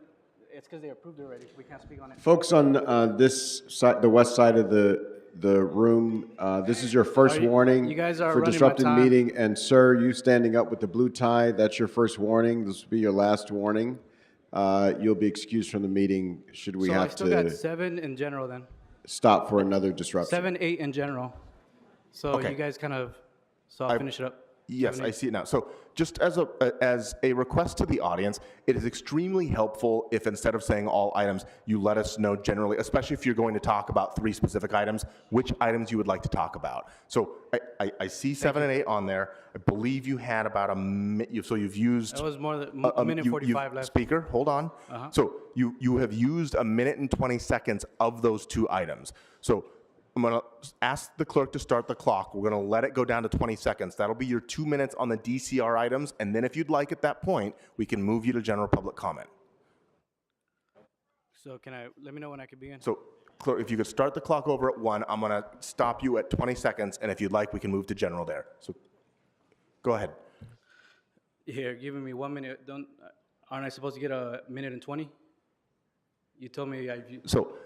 Speaker 11: It's because they approved it already. We can't speak on it.
Speaker 4: Folks on this side, the west side of the room, this is your first warning
Speaker 11: you guys are
Speaker 4: for
Speaker 11: running
Speaker 4: disrupting
Speaker 11: my
Speaker 4: the
Speaker 11: time.
Speaker 4: meeting. And sir, you standing up with the blue tie, that's your first warning. This will be your last warning. You'll be excused from the meeting should we
Speaker 11: So I
Speaker 4: have
Speaker 11: still got
Speaker 4: to
Speaker 11: 7 in general then.
Speaker 4: stop for another disruption.
Speaker 11: 7, 8 in general. So
Speaker 7: Okay.
Speaker 11: you guys kind of, so I'll finish it up.
Speaker 7: Yes,
Speaker 11: 7,
Speaker 7: I
Speaker 11: 8.
Speaker 7: see it now. So just as a request to the audience, it is extremely helpful if instead of saying all items, you let us know generally, especially if you're going to talk about 3 specific items, which items you would like to talk about. So I see 7 and 8 on there. I believe you had about a minute, so you've used...
Speaker 11: That was more than a minute 45 left.
Speaker 7: Speaker, hold on. So you have used a minute and 20 seconds of those 2 items. So I'm going to ask the clerk to start the clock. We're going to let it go down to 20 seconds. That'll be your 2 minutes on the DCR items. And then if you'd like at that point, we can move you to general public comment.
Speaker 11: So let me know when I can begin?
Speaker 7: So clerk, if you could start the clock over at 1, I'm going to stop you at 20 seconds. And if you'd like, we can move to general there. So go ahead.
Speaker 11: Here, giving me 1 minute. Aren't I supposed to get a minute and 20? You told me
Speaker 7: So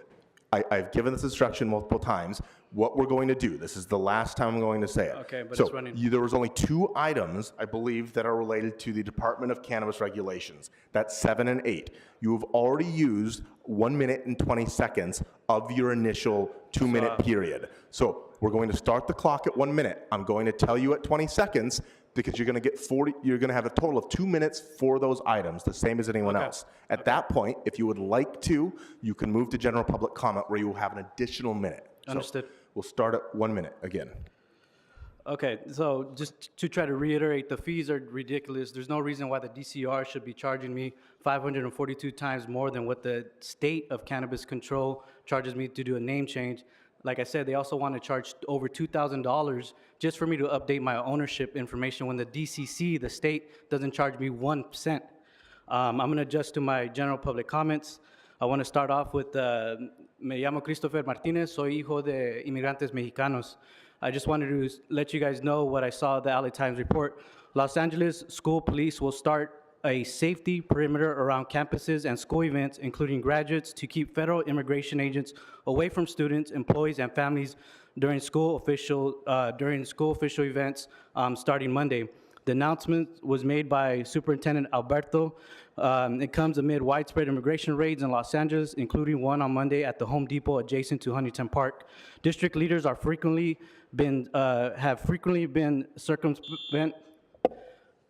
Speaker 7: I've given this instruction multiple times. What we're going to do, this is the last time I'm going to say it.
Speaker 11: Okay, but
Speaker 7: so
Speaker 11: it's running.
Speaker 7: There was only 2 items, I believe, that are related to the Department of Cannabis regulations. That's 7 and 8. You have already used 1 minute and 20 seconds of your initial 2-minute period. So we're going to start the clock at 1 minute. I'm going to tell you at 20 seconds because you're going to get 40, you're going to have a total of 2 minutes for those items, the same as anyone else. At that point, if you would like to, you can move to general public comment where you will have an additional minute.
Speaker 11: Understood.
Speaker 7: So we'll start at 1 minute again.
Speaker 11: Okay, so just to try to reiterate, the fees are ridiculous. There's no reason why the DCR should be charging me 542 times more than what the state of cannabis control charges me to do a name change. Like I said, they also want to charge over $2,000 just for me to update my ownership information when the DCC, the state, doesn't charge me 1 cent. I'm going to adjust to my general public comments. I want to start off with, me llamo Christopher Martinez, soy hijo de inmigrantes mexicanos. I just wanted to let you guys know what I saw at the LA Times report. Los Angeles school police will start a safety perimeter around campuses and school events, including graduates, to keep federal immigration agents away from students, employees, and families during school official events starting Monday. The announcement was made by Superintendent Alberto. It comes amid widespread immigration raids in Los Angeles, including one on Monday at the Home Depot adjacent to Huntington Park. District leaders have frequently been circumspect.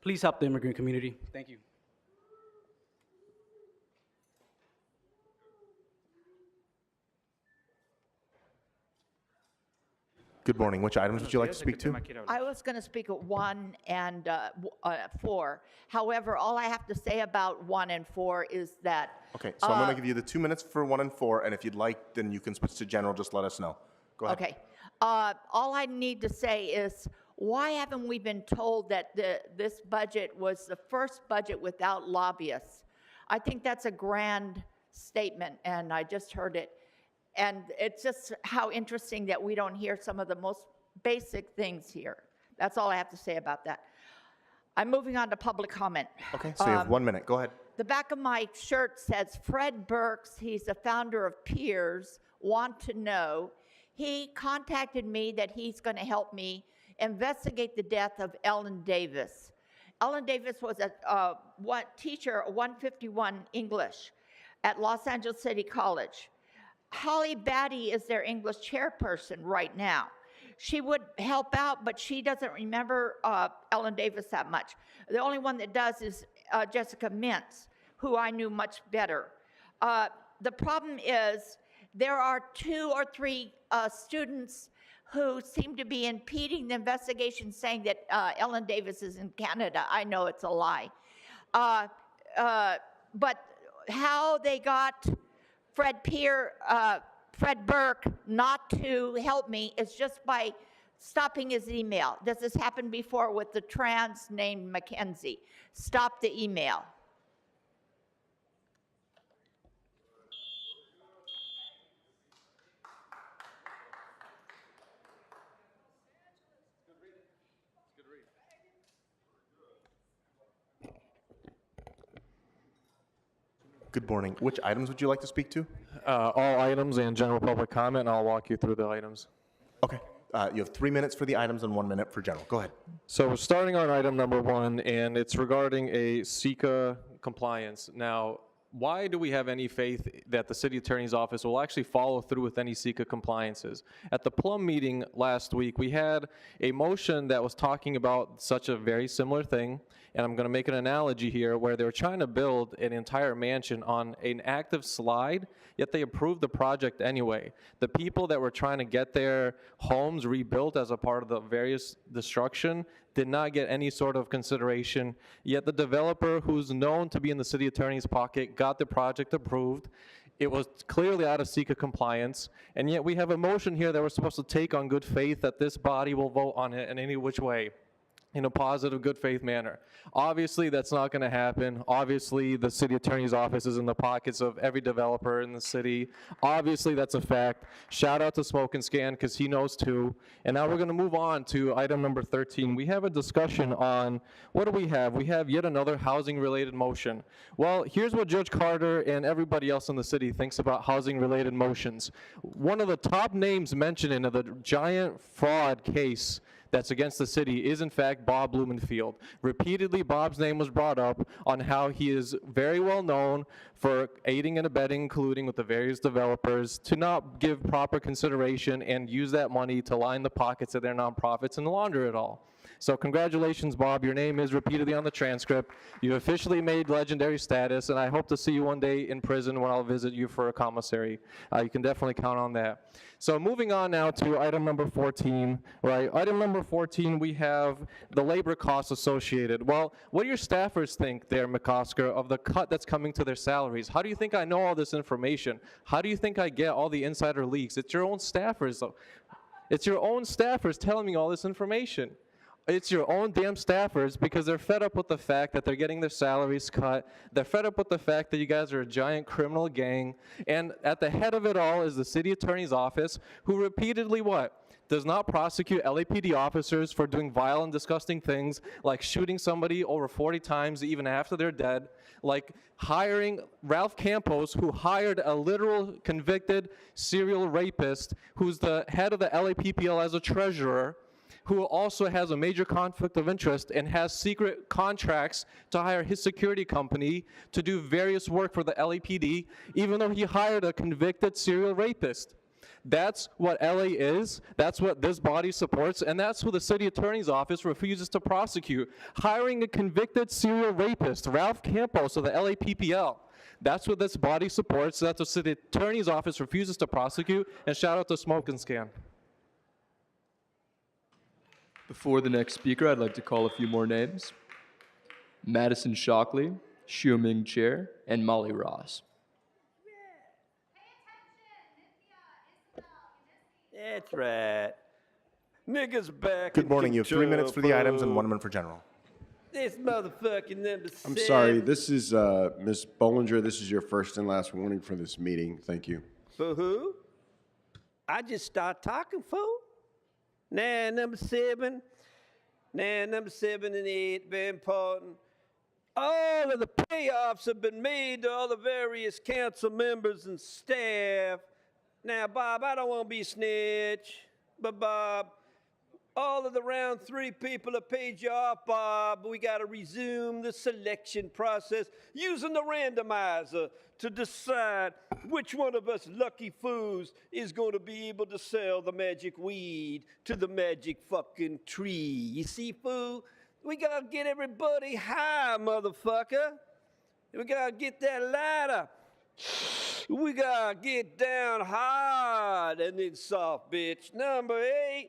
Speaker 11: Please help the immigrant community. Thank you.
Speaker 7: Good morning. Which items would you like to speak to?
Speaker 12: I was going to speak at 1 and 4. However, all I have to say about 1 and 4 is that.
Speaker 7: Okay, so I'm going to give you the 2 minutes for 1 and 4, and if you'd like, then you can switch to general. Just let us know. Go ahead.
Speaker 12: Okay. All I need to say is, why haven't we been told that this budget was the first budget without lobbyists? I think that's a grand statement, and I just heard it. And it's just how interesting that we don't hear some of the most basic things here. That's all I have to say about that. I'm moving on to public comment.
Speaker 7: Okay, so you have 1 minute. Go ahead.
Speaker 12: The back of my shirt says, Fred Burks, he's the founder of Peers, want to know. He contacted me that he's going to help me investigate the death of Ellen Davis. Ellen Davis was a teacher, 151 English at Los Angeles City College. Holly Batty is their English chairperson right now. She would help out, but she doesn't remember Ellen Davis that much. The only one that does is Jessica Mintz, who I knew much better. The problem is there are 2 or 3 students who seem to be impeding the investigation, saying that Ellen Davis is in Canada. I know it's a lie. But how they got Fred Burke not to help me is just by stopping his email. This has happened before with the trans named Mackenzie. Stop the email.
Speaker 7: Good morning. Which items would you like to speak to?
Speaker 13: All items and general public comment, and I'll walk you through the items.
Speaker 7: Okay. You have 3 minutes for the items and 1 minute for general. Go ahead.
Speaker 13: So we're starting on item number 1, and it's regarding a SECA compliance. Now, why do we have any faith that the city attorney's office will actually follow through with any SECA compliances? At the Plum meeting last week, we had a motion that was talking about such a very similar thing, and I'm going to make an analogy here where they were trying to build an entire mansion on an active slide, yet they approved the project anyway. The people that were trying to get their homes rebuilt as a part of the various destruction did not get any sort of consideration, yet the developer, who's known to be in the city attorney's pocket, got the project approved. It was clearly out of SECA compliance, and yet we have a motion here that we're supposed to take on good faith that this body will vote on it in any which way. in a positive, good faith manner. Obviously, that's not going to happen. Obviously, the city attorney's office is in the pockets of every developer in the city. Obviously, that's a fact. Shout out to Smoke and Scan, because he knows too. And now we're going to move on to item number 13. We have a discussion on, what do we have? We have yet another housing-related motion. Well, here's what Judge Carter and everybody else in the city thinks about housing-related motions. One of the top names mentioned in the giant fraud case that's against the city is in fact Bob Blumenfield. Repeatedly, Bob's name was brought up on how he is very well known for aiding and abetting, colluding with the various developers to not give proper consideration and use that money to line the pockets of their nonprofits and launder it all. So congratulations, Bob. Your name is repeatedly on the transcript. You officially made legendary status, and I hope to see you one day in prison when I'll visit you for a commissary. You can definitely count on that. So moving on now to item number 14, right? Item number 14, we have the labor costs associated. Well, what do your staffers think there, McOsker, of the cut that's coming to their salaries? How do you think I know all this information? How do you think I get all the insider leaks? It's your own staffers. It's your own staffers telling me all this information. It's your own damn staffers, because they're fed up with the fact that they're getting their salaries cut. They're fed up with the fact that you guys are a giant criminal gang. And at the head of it all is the city attorney's office, who repeatedly what? Does not prosecute LAPD officers for doing vile and disgusting things, like shooting somebody over 40 times even after they're dead, like hiring Ralph Campos, who hired a literal convicted serial rapist who's the head of the LAPPL as a treasurer, who also has a major conflict of interest and has secret contracts to hire his security company to do various work for the LAPD, even though he hired a convicted serial rapist. That's what LA is, that's what this body supports, and that's who the city attorney's office refuses to prosecute. Hiring a convicted serial rapist, Ralph Campos of the LAPPL. That's what this body supports, that's what the city attorney's office refuses to prosecute, and shout out to Smoke and Scan.
Speaker 6: Before the next speaker, I'd like to call a few more names. Madison Shockley, Xiuming Chair, and Molly Ross.
Speaker 9: That's right. Niggas back.
Speaker 7: Good morning. You have 3 minutes for the items and 1 minute for general.
Speaker 9: This motherfucking number
Speaker 4: I'm
Speaker 9: 7.
Speaker 4: sorry, this is Ms. Bollinger. This is your first and last warning for this meeting. Thank you.
Speaker 9: For who? I just start talking, fool. Now, number 7. Now, number 7 and 8, very important. All of the payoffs have been made to all the various council members and staff. Now, Bob, I don't want to be a snitch, but Bob, all of the round 3 people have paid you off, Bob. We got to resume the selection process using the randomizer to decide which one of us lucky fools is going to be able to sell the magic weed to the magic fucking tree. You see, fool? We got to get everybody high, motherfucker. We got to get that ladder. We got to get down hard and then soft, bitch. Number 8.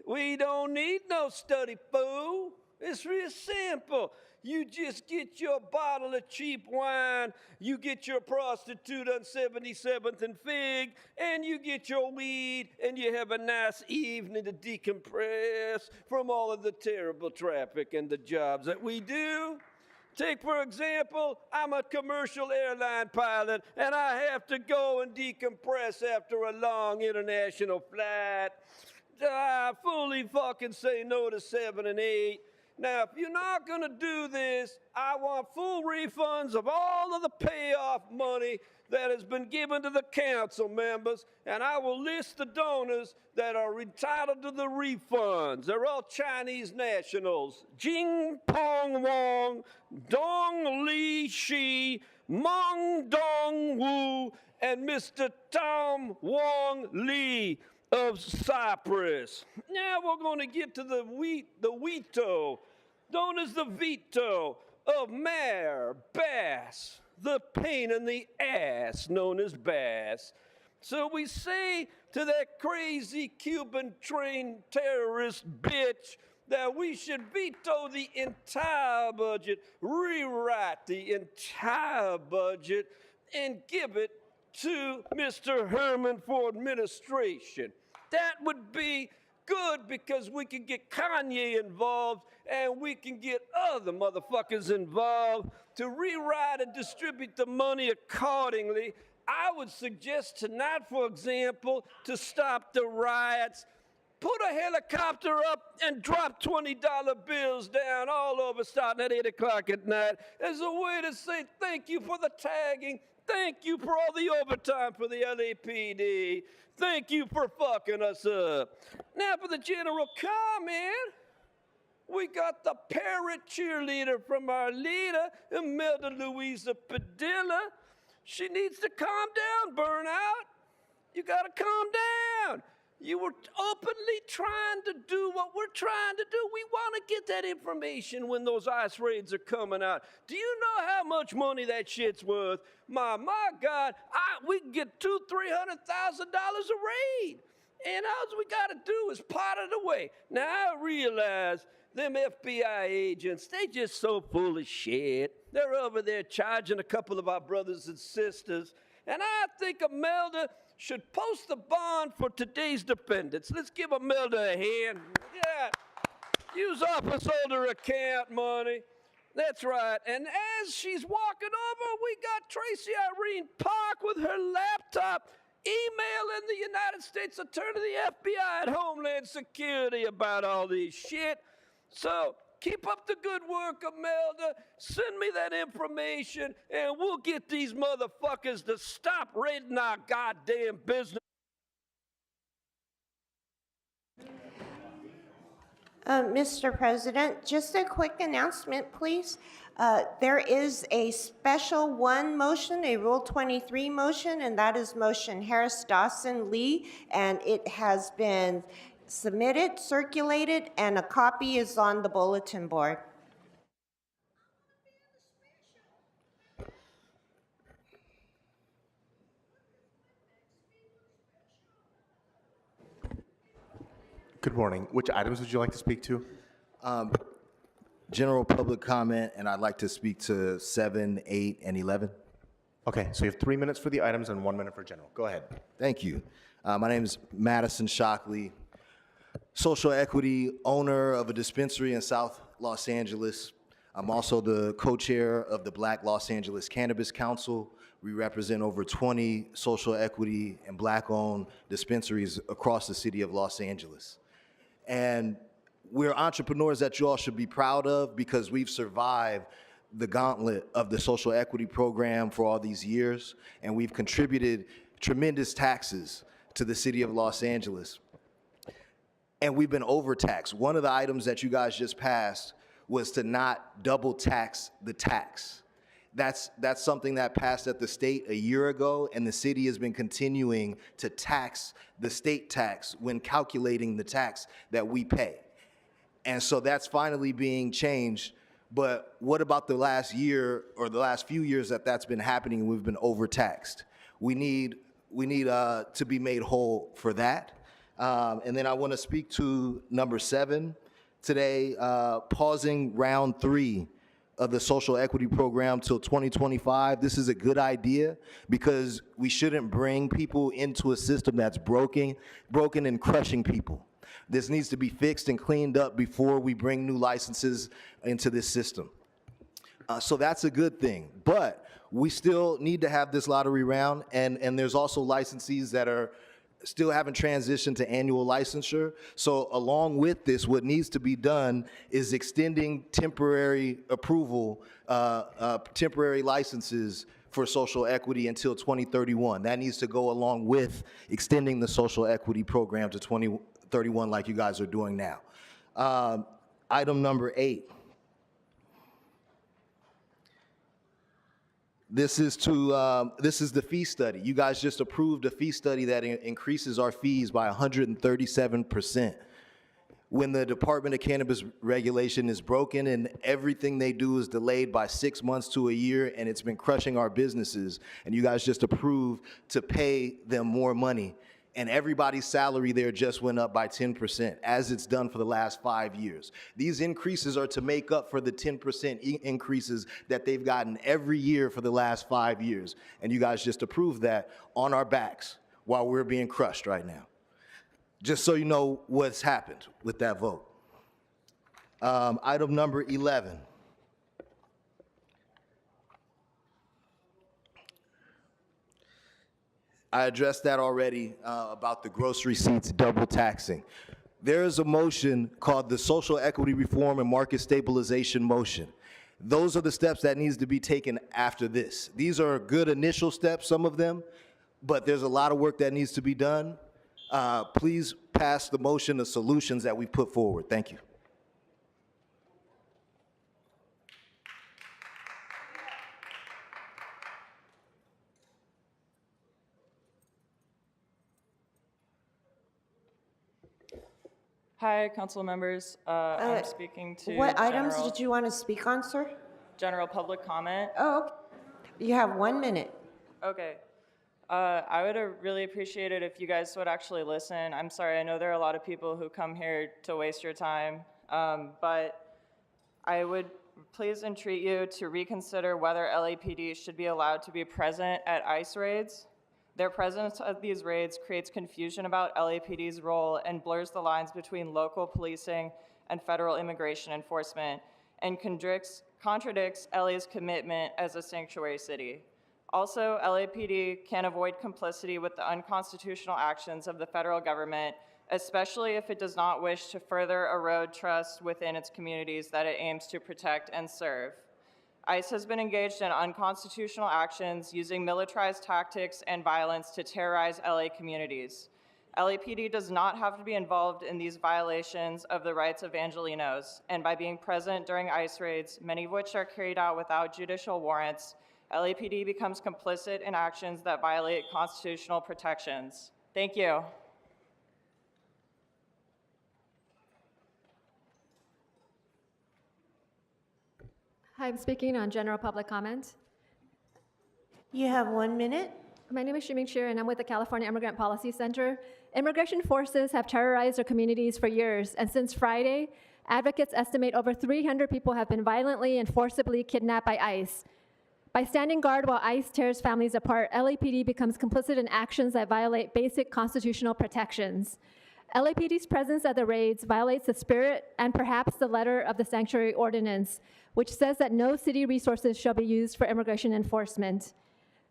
Speaker 9: We don't need no study, fool. It's real simple. You just get your bottle of cheap wine, you get your prostitute on 77th and Fig, and you get your weed, and you have a nice evening to decompress from all of the terrible traffic and the jobs that we do. Take, for example, I'm a commercial airline pilot, and I have to go and decompress after a long international flight. I fully fucking say no to 7 and 8. Now, if you're not going to do this, I want full refunds of all of the payoff money that has been given to the council members, and I will list the donors that are entitled to the refunds. They're all Chinese nationals. Jing Pong Wong, Dong Li Shi, Mong Dong Wu, and Mr. Tom Wong Lee of Cyprus. Now we're going to get to the veto, known as the veto of Mayor Bass, the pain in the ass known as Bass. So we say to that crazy Cuban trained terrorist bitch that we should veto the entire budget, rewrite the entire budget, and give it to Mr. Herman for administration. That would be good because we can get Kanye involved and we can get other motherfuckers involved to rewrite and distribute the money accordingly. I would suggest tonight, for example, to stop the riots, put a helicopter up and drop $20 bills down all over starting at 8 o'clock at night as a way to say thank you for the tagging, thank you for all the overtime for the LAPD, thank you for fucking us up. Now for the general comment, we got the parrot cheerleader from our leader, Imelda Louisa Padilla. She needs to calm down, Burnout. You gotta calm down. You were openly trying to do what we're trying to do. We want to get that information when those ICE raids are coming out. Do you know how much money that shit's worth? My God, we can get $200,000-$300,000 a raid. And all we got to do is pot it away. Now, I realize them FBI agents, they just so full of shit. They're over there charging a couple of our brothers and sisters. And I think Imelda should post the bond for today's defendants. Let's give Imelda a hand. Yeah. Use office holder account money. That's right. And as she's walking over, we got Tracy Irene Park with her laptop emailing the United States Attorney, the FBI, and Homeland Security about all this shit. So keep up the good work, Imelda. Send me that information, and we'll get these motherfuckers to stop raiding our goddamn business.
Speaker 5: Mr. President, just a quick announcement, please. There is a special one motion, a Rule 23 motion, and that is motion Harris-Dawson-Lee, and it has been submitted, circulated, and a copy is on the bulletin board.
Speaker 7: Good morning. Which items would you like to speak to?
Speaker 14: General public comment, and I'd like to speak to 7, 8, and 11.
Speaker 7: Okay, so you have 3 minutes for the items and 1 minute for general. Go ahead.
Speaker 14: Thank you. My name is Madison Shockley, social equity owner of a dispensary in South Los Angeles. I'm also the co-chair of the Black Los Angeles Cannabis Council. We represent over 20 social equity and Black-owned dispensaries across the city of Los Angeles. And we're entrepreneurs that you all should be proud of because we've survived the gauntlet of the social equity program for all these years, and we've contributed tremendous taxes to the city of Los Angeles. And we've been overtaxed. One of the items that you guys just passed was to not double tax the tax. That's something that passed at the state a year ago, and the city has been continuing to tax the state tax when calculating the tax that we pay. And so that's finally being changed. But what about the last year or the last few years that's been happening and we've been overtaxed? We need to be made whole for that. And then I want to speak to number 7 today, pausing round 3 of the social equity program till 2025. This is a good idea because we shouldn't bring people into a system that's broken and crushing people. This needs to be fixed and cleaned up before we bring new licenses into this system. So that's a good thing. But we still need to have this lottery round, and there's also licensees that are still haven't transitioned to annual licensure. So along with this, what needs to be done is extending temporary approval, temporary licenses for social equity until 2031. That needs to go along with extending the social equity program to 2031 like you guys are doing now. Item number 8. This is the fee study. You guys just approved a fee study that increases our fees by 137%. When the Department of Cannabis regulation is broken and everything they do is delayed by 6 months to a year, and it's been crushing our businesses, and you guys just approved to pay them more money. And everybody's salary there just went up by 10%, as it's done for the last 5 years. These increases are to make up for the 10% increases that they've gotten every year for the last 5 years. And you guys just approved that on our backs while we're being crushed right now. just so you know what's happened with that vote. Item number 11. I addressed that already about the grocery receipts double taxing. There is a motion called the Social Equity Reform and Market Stabilization Motion. Those are the steps that needs to be taken after this. These are good initial steps, some of them, but there's a lot of work that needs to be done. Please pass the motion of solutions that we put forward. Thank you.
Speaker 16: Hi, council members. I'm speaking to
Speaker 5: What items
Speaker 16: general-
Speaker 5: did you want to speak on, sir?
Speaker 16: General public comment.
Speaker 5: Oh, okay. You have 1 minute.
Speaker 16: Okay. I would really appreciate it if you guys would actually listen. I'm sorry, I know there are a lot of people who come here to waste your time, but I would please entreat you to reconsider whether LAPD should be allowed to be present at ICE raids. Their presence at these raids creates confusion about LAPD's role and blurs the lines between local policing and federal immigration enforcement, and contradicts LA's commitment as a sanctuary city. Also, LAPD can avoid complicity with the unconstitutional actions of the federal government, especially if it does not wish to further erode trust within its communities that it aims to protect and serve. ICE has been engaged in unconstitutional actions using militarized tactics and violence to terrorize LA communities. LAPD does not have to be involved in these violations of the rights of Angelenos, and by being present during ICE raids, many of which are carried out without judicial warrants, LAPD becomes complicit in actions that violate constitutional protections. Thank you.
Speaker 17: Hi, I'm speaking on general public comment.
Speaker 5: You have 1 minute.
Speaker 17: My name is Shuming Shir, and I'm with the California Immigrant Policy Center. Immigration forces have terrorized our communities for years, and since Friday, advocates estimate over 300 people have been violently and forcibly kidnapped by ICE. By standing guard while ICE tears families apart, LAPD becomes complicit in actions that violate basic constitutional protections. LAPD's presence at the raids violates the spirit and perhaps the letter of the Sanctuary Ordinance, which says that no city resources shall be used for immigration enforcement.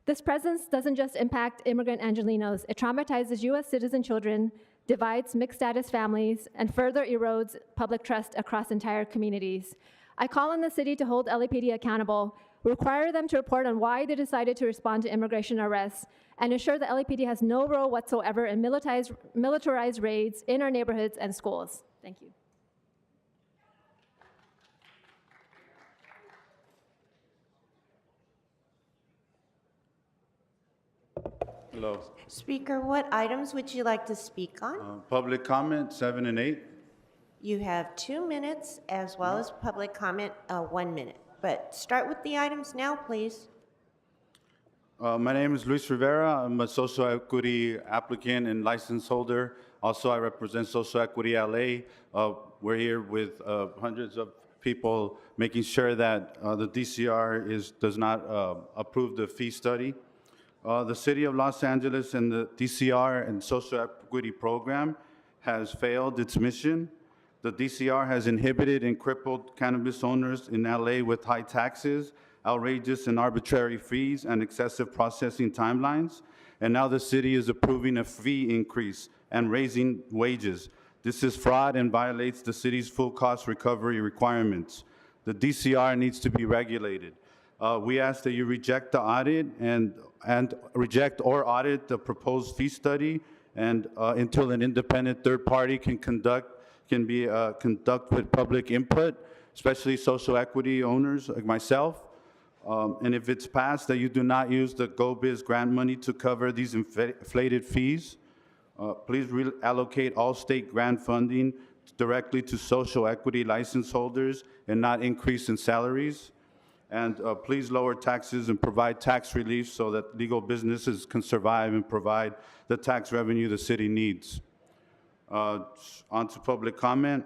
Speaker 17: This presence doesn't just impact immigrant Angelenos, it traumatizes US citizen children, divides mixed status families, and further erodes public trust across entire communities. I call on the city to hold LAPD accountable, require them to report on why they decided to respond to immigration arrests, and ensure that LAPD has no role whatsoever in militarized raids in our neighborhoods and schools. Thank you.
Speaker 19: Hello.
Speaker 5: Speaker, what items would you like to speak on?
Speaker 19: Public comment, 7 and 8.
Speaker 5: You have 2 minutes, as well as public comment, 1 minute. But start with the items now, please.
Speaker 19: My name is Luis Rivera. I'm a social equity applicant and license holder. Also, I represent Social Equity LA. We're here with hundreds of people making sure that the DCR does not approve the fee study. The City of Los Angeles and the DCR and Social Equity Program has failed its mission. The DCR has inhibited and crippled cannabis owners in LA with high taxes, outrageous and arbitrary fees, and excessive processing timelines. And now the city is approving a fee increase and raising wages. This is fraud and violates the city's full cost recovery requirements. The DCR needs to be regulated. We ask that you reject the audit and reject or audit the proposed fee study, and until an independent third party can conduct with public input, especially social equity owners like myself. And if it's passed, that you do not use the GoBiz grant money to cover these inflated fees. Please reallocate all state grant funding directly to social equity license holders and not increase in salaries. And please lower taxes and provide tax relief so that legal businesses can survive and provide the tax revenue the city needs. On to public comment.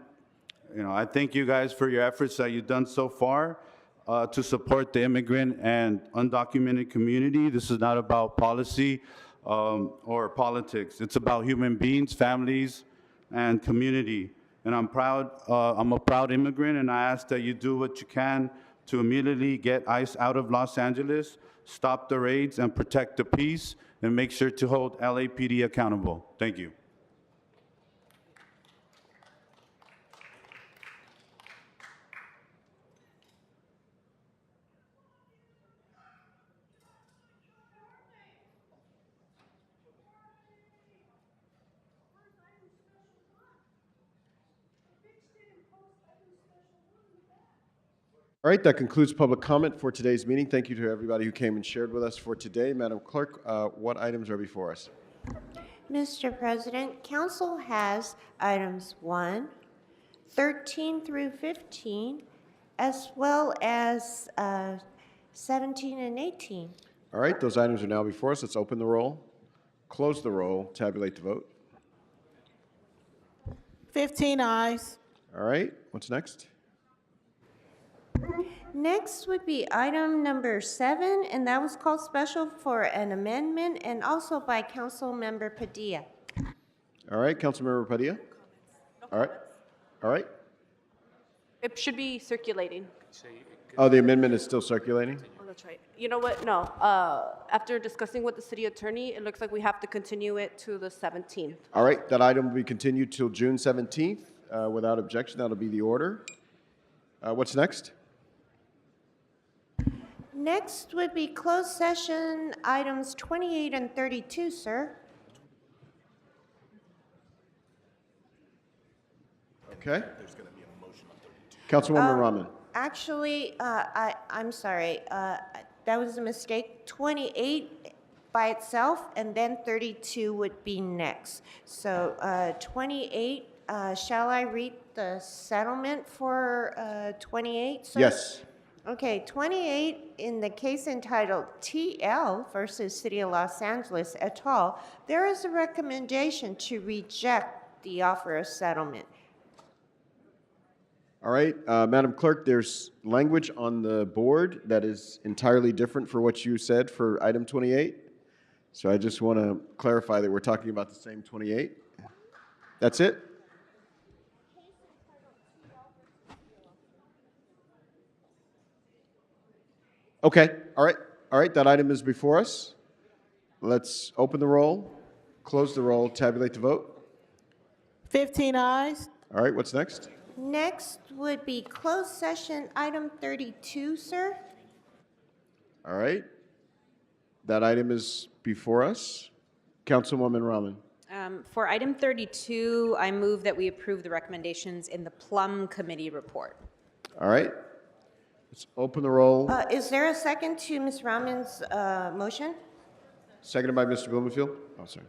Speaker 19: I thank you guys for your efforts that you've done so far to support the immigrant and undocumented community. This is not about policy or politics. It's about human beings, families, and community. And I'm proud, I'm a proud immigrant, and I ask that you do what you can to immediately get ICE out of Los Angeles, stop the raids, and protect the peace, and make sure to hold LAPD accountable. Thank you.
Speaker 4: All right, that concludes public comment for today's meeting. Thank you to everybody who came and shared with us for today. Madam Clerk, what items are before us?
Speaker 5: Mr. President, council has items 1, 13 through 15, as well as 17 and 18.
Speaker 4: All right, those items are now before us. Let's open the roll, close the roll, tabulate the vote.
Speaker 21: 15 ayes.
Speaker 4: All right, what's next?
Speaker 5: Next would be item number 7, and that was called special for an amendment and also by Councilmember Padilla.
Speaker 4: All right, Councilmember Padilla. All right, all right.
Speaker 23: It should be circulating.
Speaker 4: Oh, the amendment is still circulating?
Speaker 23: Oh, that's right. You know what? No. After discussing with the city attorney, it looks like we have to continue it to the 17th.
Speaker 4: All right, that item will be continued till June 17th without objection. That'll be the order. What's next?
Speaker 5: Next would be closed session items 28 and 32, sir.
Speaker 4: Okay. Councilwoman Rahman.
Speaker 5: Actually, I'm sorry. That was a mistake. 28 by itself, and then 32 would be next. So 28, shall I read the settlement for 28, sir?
Speaker 4: Yes.
Speaker 5: Okay, 28, in the case entitled TL versus City of Los Angeles et al., there is a recommendation to reject the offer of settlement.
Speaker 4: All right, Madam Clerk, there's language on the board that is entirely different for what you said for item 28. So I just want to clarify that we're talking about the same 28. That's it? Okay, all right, that item is before us. Let's open the roll, close the roll, tabulate the vote.
Speaker 21: 15 ayes.
Speaker 4: All right, what's next?
Speaker 5: Next would be closed session item 32, sir.
Speaker 4: All right, that item is before us. Councilwoman Rahman.
Speaker 2: For item 32, I move that we approve the recommendations in the Plum Committee report.
Speaker 4: All right, let's open the roll.
Speaker 5: Is there a second to Ms. Rahman's motion?
Speaker 4: Seconded by Mr. Blumenfield. Oh, sorry.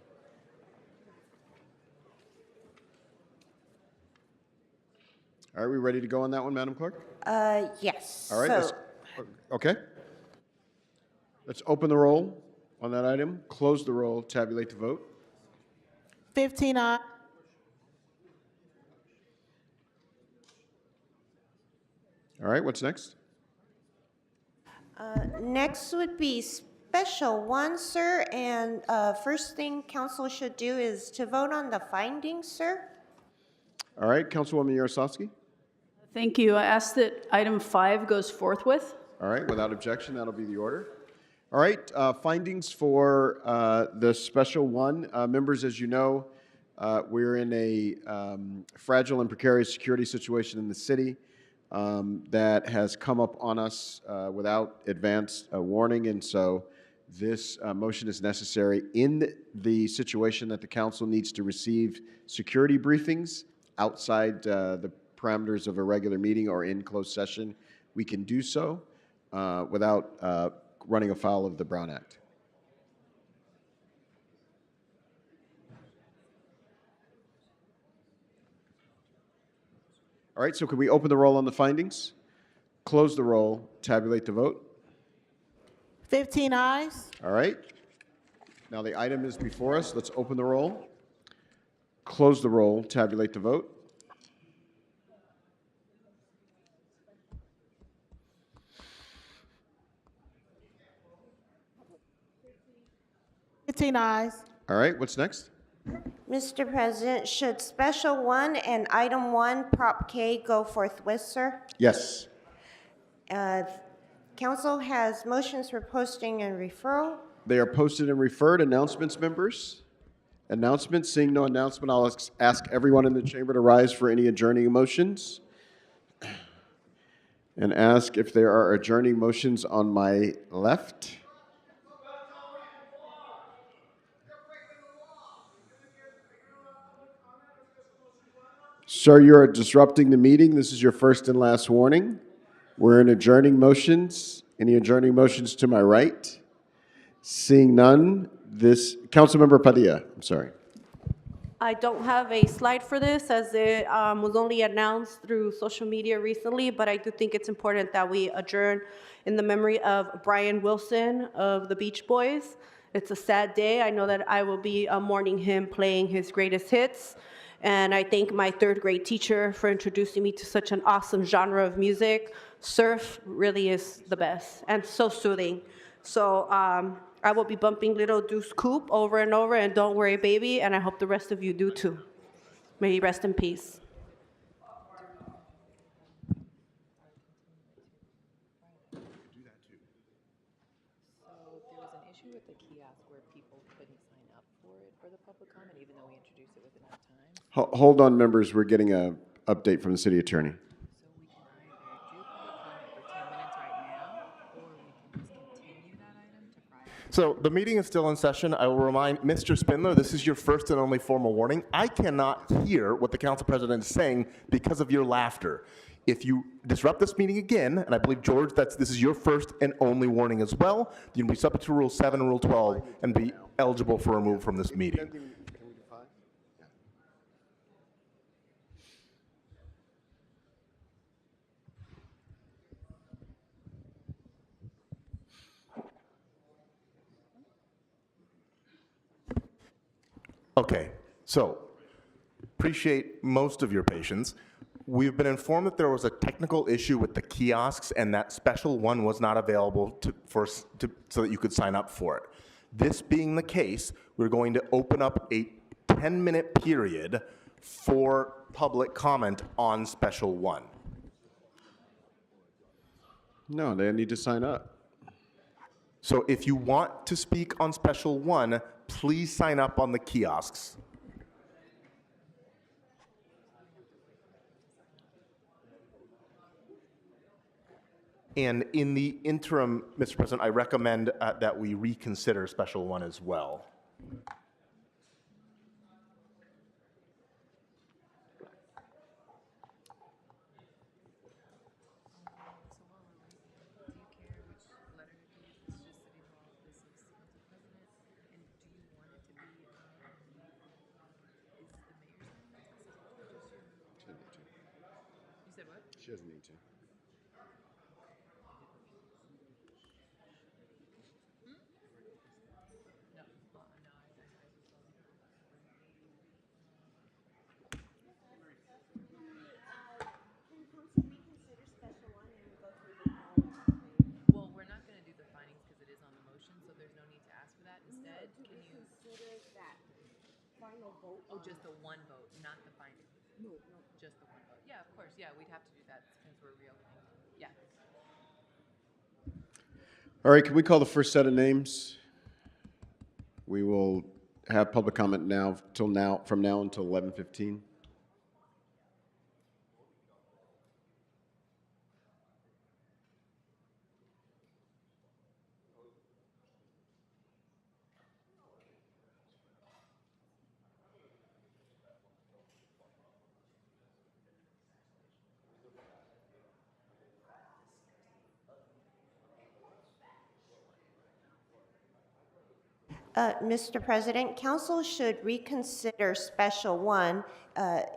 Speaker 4: Are we ready to go on that one, Madam Clerk?
Speaker 5: Yes.
Speaker 4: All right.
Speaker 5: So,
Speaker 4: Okay. Let's open the roll on that item, close the roll, tabulate the vote.
Speaker 21: 15 ayes.
Speaker 4: All right, what's next?
Speaker 5: next would be special one, sir. And first thing council should do is to vote on the findings, sir.
Speaker 4: All right, Councilwoman Yaroslavsky.
Speaker 24: Thank you. I ask that item 5 goes forthwith.
Speaker 4: All right, without objection, that'll be the order. All right, findings for the special one. Members, as you know, we're in a fragile and precarious security situation in the city that has come up on us without advance warning, and so this motion is necessary in the situation that the council needs to receive security briefings outside the parameters of a regular meeting or in closed session. We can do so without running afoul of the Brown Act. All right, so can we open the roll on the findings? Close the roll, tabulate the vote.
Speaker 21: 15 ayes.
Speaker 4: All right. Now the item is before us. Let's open the roll. Close the roll, tabulate the vote.
Speaker 21: Ayes.
Speaker 4: All right, what's next?
Speaker 5: Mr. President, should Special 1 and Item 1, Prop K, go forthwith, sir?
Speaker 4: Yes.
Speaker 5: Council has motions for posting and referral.
Speaker 4: They are posted and referred. Announcements, members? Announcements. Seeing no announcement, I'll ask everyone in the chamber to rise for any adjourning motions and ask if there are adjourning motions on my left. Sir, you are disrupting the meeting. This is your first and last warning. We're in adjourning motions. Any adjourning motions to my right? Seeing none, Councilmember Padilla, I'm sorry.
Speaker 23: I don't have a slide for this as it was only announced through social media recently, but I do think it's important that we adjourn in the memory of Brian Wilson of the Beach Boys. It's a sad day. I know that I will be mourning him playing his greatest hits. And I thank my third grade teacher for introducing me to such an awesome genre of music. Surf really is the best and so soothing. So I will be bumping Little Deuce Coupe over and over, and Don't Worry Baby, and I hope the rest of you do too. May he rest in peace.
Speaker 4: Hold on, members. We're getting an update from the city attorney.
Speaker 7: So the meeting is still in session. I will remind Mr. Spindler, this is your first and only formal warning. I cannot hear what the council president is saying because of your laughter. If you disrupt this meeting again, and I believe, George, this is your first and only warning as well, you'll be subject to Rule 7 and Rule 12 and be eligible for removal from this meeting. Okay, so appreciate most of your patience. We've been informed that there was a technical issue with the kiosks and that Special 1 was not available so that you could sign up for it. This being the case, we're going to open up a 10-minute period for public comment on Special 1.
Speaker 4: No, they need to sign up.
Speaker 7: So if you want to speak on Special 1, please sign up on the kiosks. And in the interim, Mr. President, I recommend that we reconsider Special 1 as well.
Speaker 4: She doesn't need to.
Speaker 15: Well, we're not going to do the findings because it is on the motion, so there's no need to ask for that. Instead, can you consider that final vote? Oh, just the one vote, not the findings. No, just the one vote. Yeah, of course. Yeah, we'd have to do that since we're reopening. Yeah.
Speaker 4: All right, can we call the first set of names? We will have public comment from now until 11:15.
Speaker 5: Mr. President, council should reconsider Special 1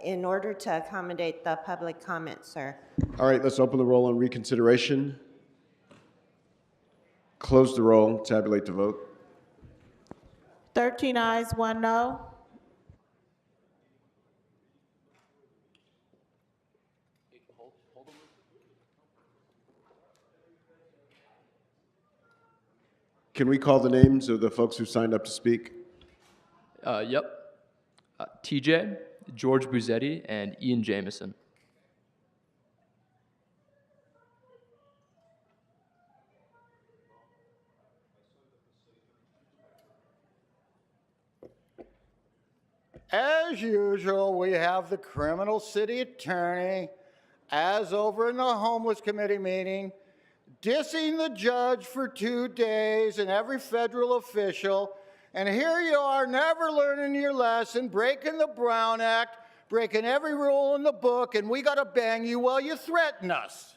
Speaker 5: in order to accommodate the public comment, sir.
Speaker 4: All right, let's open the roll on reconsideration. Close the roll, tabulate the vote.
Speaker 21: 13 ayes, 1 no.
Speaker 4: Can we call the names of the folks who signed up to speak?
Speaker 6: Yep. TJ, George Buzetti, and Ian Jameson.
Speaker 1: As usual, we have the criminal city attorney, as over in the homeless committee meeting, dissing the judge for 2 days and every federal official. And here you are, never learning your lesson, breaking the Brown Act, breaking every rule in the book, and we got to bang you while you threaten us.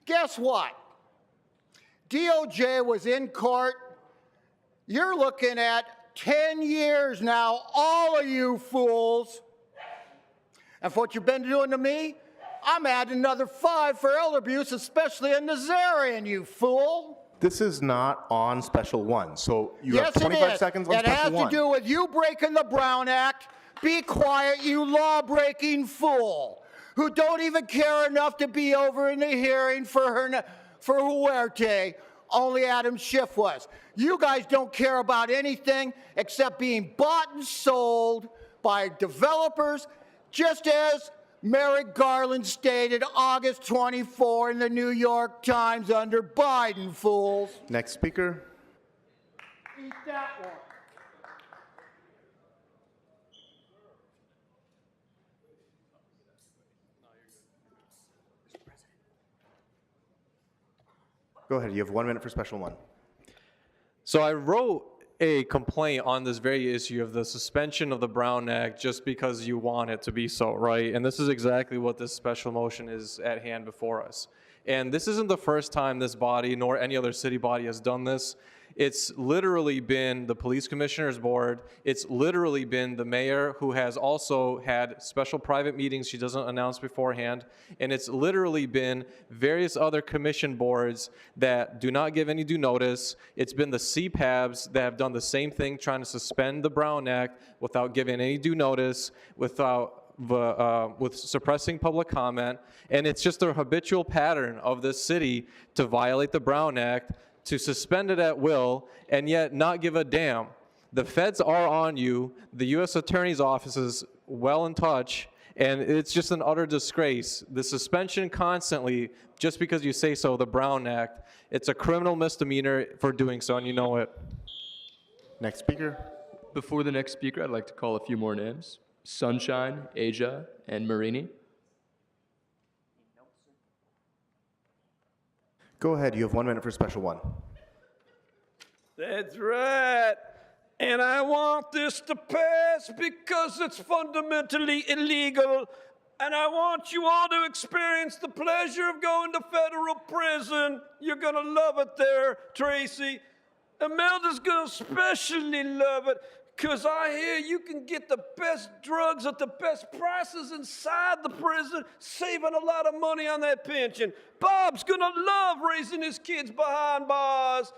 Speaker 1: Guess what? DOJ was in court. You're looking at 10 years now, all of you fools. And for what you've been doing to me, I'm adding another 5 for elder abuse, especially a Nazarian, you fool.
Speaker 7: This is not on special one, so you
Speaker 1: Yes,
Speaker 7: have 25
Speaker 1: it is.
Speaker 7: seconds on
Speaker 1: It
Speaker 7: special
Speaker 1: has
Speaker 7: one.
Speaker 1: to do with you breaking the Brown Act. Be quiet, you law-breaking fool, who don't even care enough to be over in the hearing for Huerte. Only Adam Schiff was. You guys don't care about anything except being bought and sold by developers, just as Merrick Garland stated August 24 in the New York Times under Biden, fools.
Speaker 7: Next speaker.
Speaker 1: Eat that one.
Speaker 7: Go ahead, you have 1 minute for special one.
Speaker 13: So I wrote a complaint on this very issue of the suspension of the Brown Act just because you want it to be so, right? And this is exactly what this special motion is at hand before us. And this isn't the first time this body nor any other city body has done this. It's literally been the police commissioner's board. It's literally been the mayor, who has also had special private meetings she doesn't announce beforehand. And it's literally been various other commission boards that do not give any due notice. It's been the CPABs that have done the same thing, trying to suspend the Brown Act without giving any due notice, with suppressing public comment. And it's just a habitual pattern of this city to violate the Brown Act, to suspend it at will, and yet not give a damn. The feds are on you. The U.S. Attorney's Office is well in touch, and it's just an utter disgrace. The suspension constantly, just because you say so, the Brown Act, it's a criminal misdemeanor for doing so, and you know it.
Speaker 7: Next speaker.
Speaker 6: Before the next speaker, I'd like to call a few more names. Sunshine, Asia, and Marini.
Speaker 7: Go ahead, you have 1 minute for special one.
Speaker 18: That's right. And I want this to pass because it's fundamentally illegal. And I want you all to experience the pleasure of going to federal prison. You're going to love it there, Tracy. Imelda's going to especially love it because I hear you can get the best drugs at the best prices inside the prison, saving a lot of money on that pension. Bob's going to love raising his kids behind bars.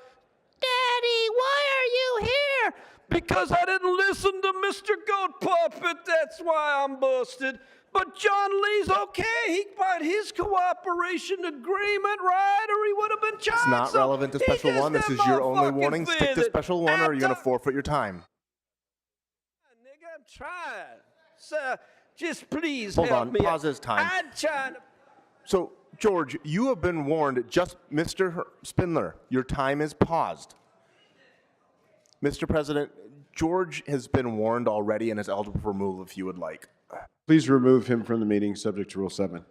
Speaker 18: Daddy, why are you here? Because I didn't listen to Mr. Goat Puppet. That's why I'm busted. But John Lee's okay. He got his cooperation agreement, right? Or he would have been charged.
Speaker 7: It's not relevant to special one. This is your only warning. Stick to
Speaker 18: visit.
Speaker 7: special one, or you're going to forfeit your time.
Speaker 18: Nigga, I'm trying. So, just please
Speaker 7: Hold
Speaker 18: help
Speaker 7: on,
Speaker 18: me.
Speaker 7: pause his time.
Speaker 18: I'm trying to...
Speaker 7: So, George, you have been warned. Just Mr. Spindler, your time is paused. Mr. President, George has been warned already and is eligible for removal if you would like.
Speaker 4: Please remove him from the meeting, subject to Rule 7.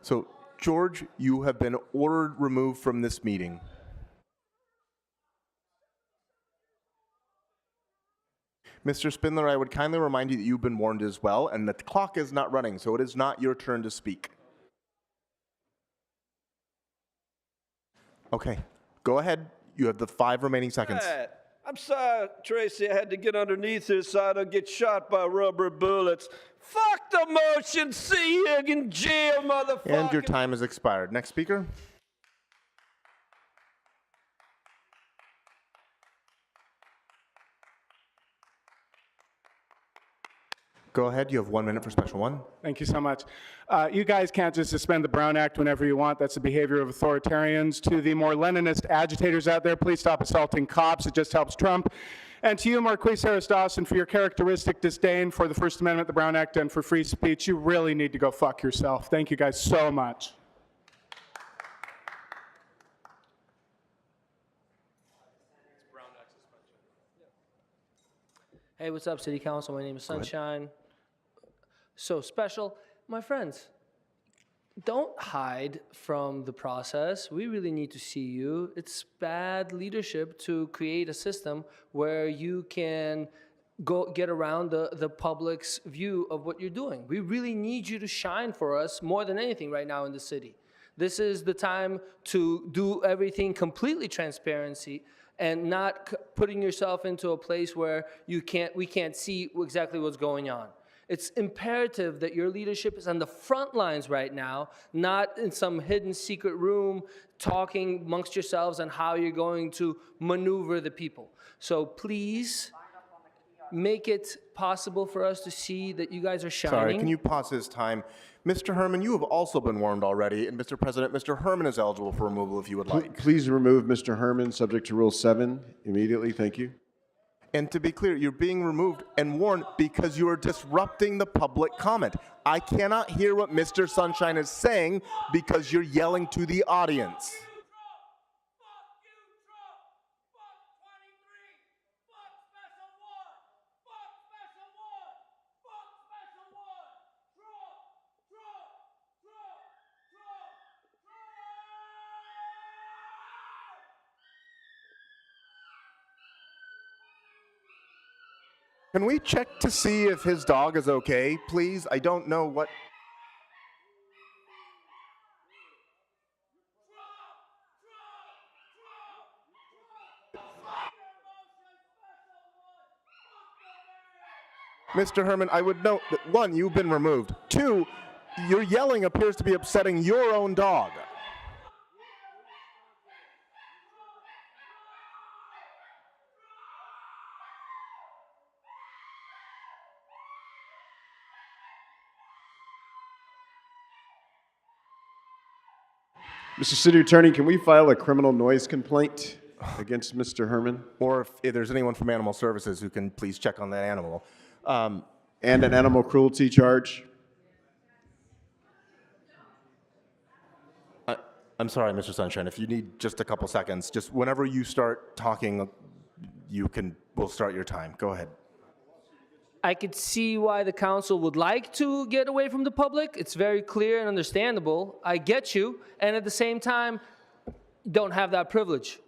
Speaker 7: So, George, you have been ordered removed from this meeting. Mr. Spindler, I would kindly remind you that you've been warned as well, and that the clock is not running, so it is not your turn to speak. Okay, go ahead. You have the 5 remaining seconds.
Speaker 18: Right. I'm sorry, Tracy, I had to get underneath here so I don't get shot by rubber bullets. Fuck the motion. See you in jail, motherfucker.
Speaker 7: And your time has expired. Next speaker. Go ahead. You have 1 minute for special one.
Speaker 3: Thank you so much. You guys can't just suspend the Brown Act whenever you want. That's the behavior of authoritarians. To the more Leninist agitators out there, please stop assaulting cops. It just helps Trump. And to you, Marquise Harris Dawson, for your characteristic disdain for the First Amendment, the Brown Act, and for free speech, you really need to go fuck yourself. Thank you guys so much.
Speaker 8: Hey, what's up, City Council? My name is Sunshine. So special. My friends, don't hide from the process. We really need to see you. It's bad leadership to create a system where you can go get around the public's view of what you're doing. We really need you to shine for us more than anything right now in the city. This is the time to do everything completely transparency and not putting yourself into a place where we can't see exactly what's going on. It's imperative that your leadership is on the front lines right now, not in some hidden secret room talking amongst yourselves on how you're going to maneuver the people. So please make it possible for us to see that you guys are shining.
Speaker 7: Sorry, can you pause his time? Mr. Herman, you have also been warned already, and Mr. President, Mr. Herman is eligible for removal if you would like.
Speaker 4: Please remove Mr. Herman, subject to Rule 7, immediately. Thank you.
Speaker 7: And to be clear, you're being removed and warned because you are disrupting the public comment. I cannot hear what Mr. Sunshine is saying because you're yelling to the audience. Can we check to see if his dog is okay, please? I don't know what... Mr. Herman, I would note that, one, you've been removed. Two, your yelling appears to be upsetting your own dog.
Speaker 4: Mr. City Attorney, can we file a criminal noise complaint against Mr. Herman?
Speaker 7: Or if there's anyone from Animal Services who can please check on that animal.
Speaker 4: And an animal cruelty charge?
Speaker 7: I'm sorry, Mr. Sunshine, if you need just a couple seconds, just whenever you start talking, we'll start your time. Go ahead.
Speaker 8: I could see why the council would like to get away from the public. It's very clear and understandable. I get you. And at the same time, you don't have that privilege.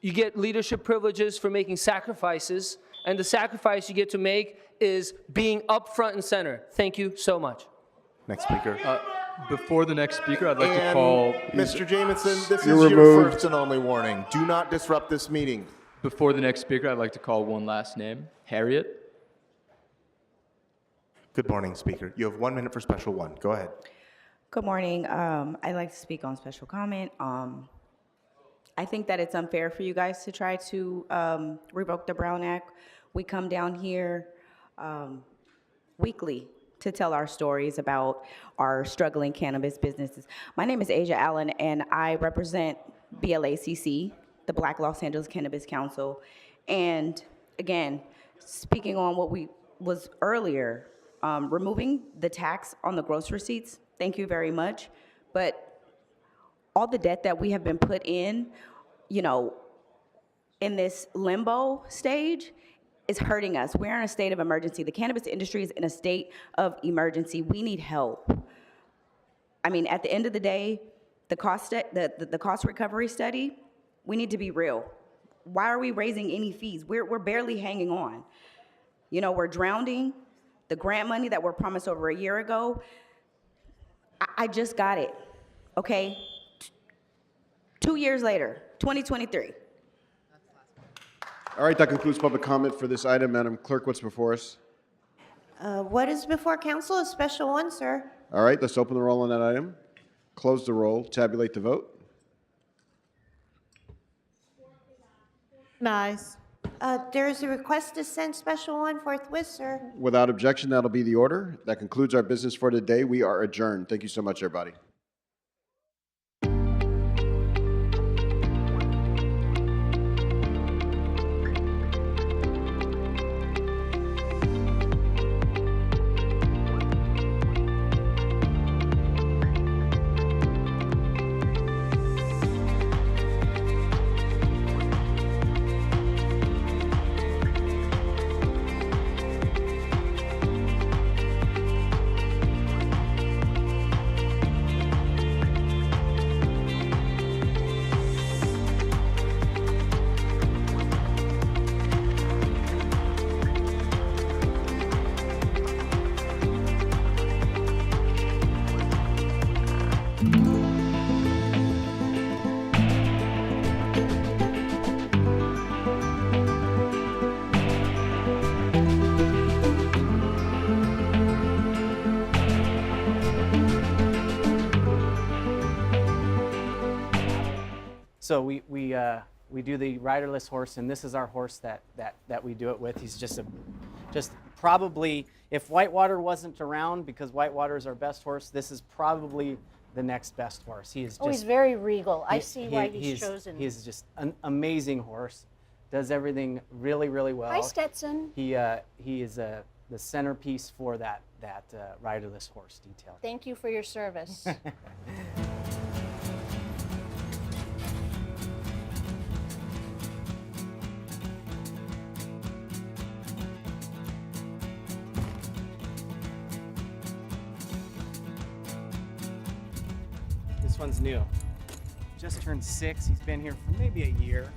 Speaker 8: You get leadership privileges for making sacrifices, and the sacrifice you get to make is being up front and center. Thank you so much.
Speaker 7: Next speaker.
Speaker 6: Before the next speaker, I'd like to call...
Speaker 7: Mr. Jamison, this is your first and only warning. Do not disrupt this meeting.
Speaker 6: Before the next speaker, I'd like to call one last name, Harriet.
Speaker 7: Good morning, Speaker. You have 1 minute for special one. Go ahead.
Speaker 20: Good morning. I'd like to speak on special comment. I think that it's unfair for you guys to try to revoke the Brown Act. We come down here weekly to tell our stories about our struggling cannabis businesses. My name is Asia Allen, and I represent BLACC, the Black Los Angeles Cannabis Council. And again, speaking on what was earlier, removing the tax on the gross receipts, thank you very much. But all the debt that we have been put in, in this limbo stage is hurting us. We're in a state of emergency. The cannabis industry is in a state of emergency. We need help. I mean, at the end of the day, the cost recovery study, we need to be real. Why are we raising any fees? We're barely hanging on. We're drowning. The grant money that were promised over a year ago, I just got it, okay? 2 years later, 2023.
Speaker 4: All right, that concludes public comment for this item. Madam Clerk, what's before us?
Speaker 5: What is before council? A special one, sir.
Speaker 4: All right, let's open the roll on that item. Close the roll, tabulate the vote.
Speaker 21: Nice.
Speaker 5: There's a request to send special one forthwith, sir.
Speaker 4: Without objection, that'll be the order. That concludes our business for today. We are adjourned. Thank you so much, everybody.
Speaker 10: So we do the riderless horse, and this is our horse that we do it with. He's just probably, if Whitewater wasn't around, because Whitewater is our best horse, this is probably the next best horse. He is just,
Speaker 11: he's very regal. I see why he's chosen.
Speaker 10: He's just an amazing horse. Does everything really, really well.
Speaker 11: Hi, Stetson.
Speaker 10: He is the centerpiece for that riderless horse detail.
Speaker 11: Thank you for your service.
Speaker 10: This one's new. Just turned 6. He's been here for maybe a year.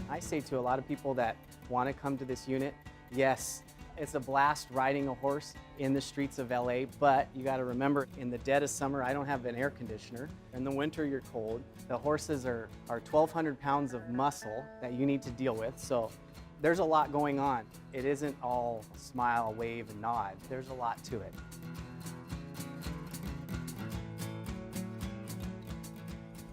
Speaker 10: I say to a lot of people that want to come to this unit, yes, it's a blast riding a horse in the streets of LA, but you got to remember, in the dead of summer, I don't have an air conditioner. In the winter, you're cold. The horses are 1,200 pounds of muscle that you need to deal with. So there's a lot going on. It isn't all smile, wave, and nod. There's a lot to it.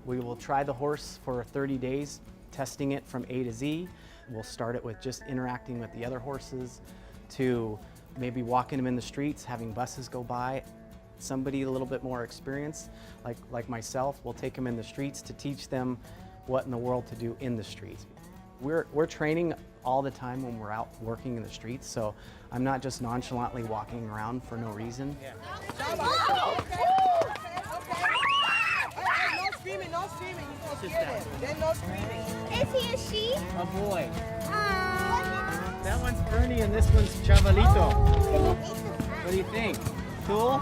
Speaker 10: We will try the horse for 30 days, testing it from A to Z. We'll start it with just interacting with the other horses, to maybe walking them in the streets, having buses go by. Somebody a little bit more experienced, like myself, will take them in the streets to teach them what in the world to do in the streets. We're training all the time when we're out working in the streets, so I'm not just nonchalantly walking around for no reason.
Speaker 21: No screaming, no screaming. You don't get it. Then no screaming.
Speaker 11: Is he a she?
Speaker 10: A boy. That one's Ernie and this one's Chavalito. What do you think? Cool?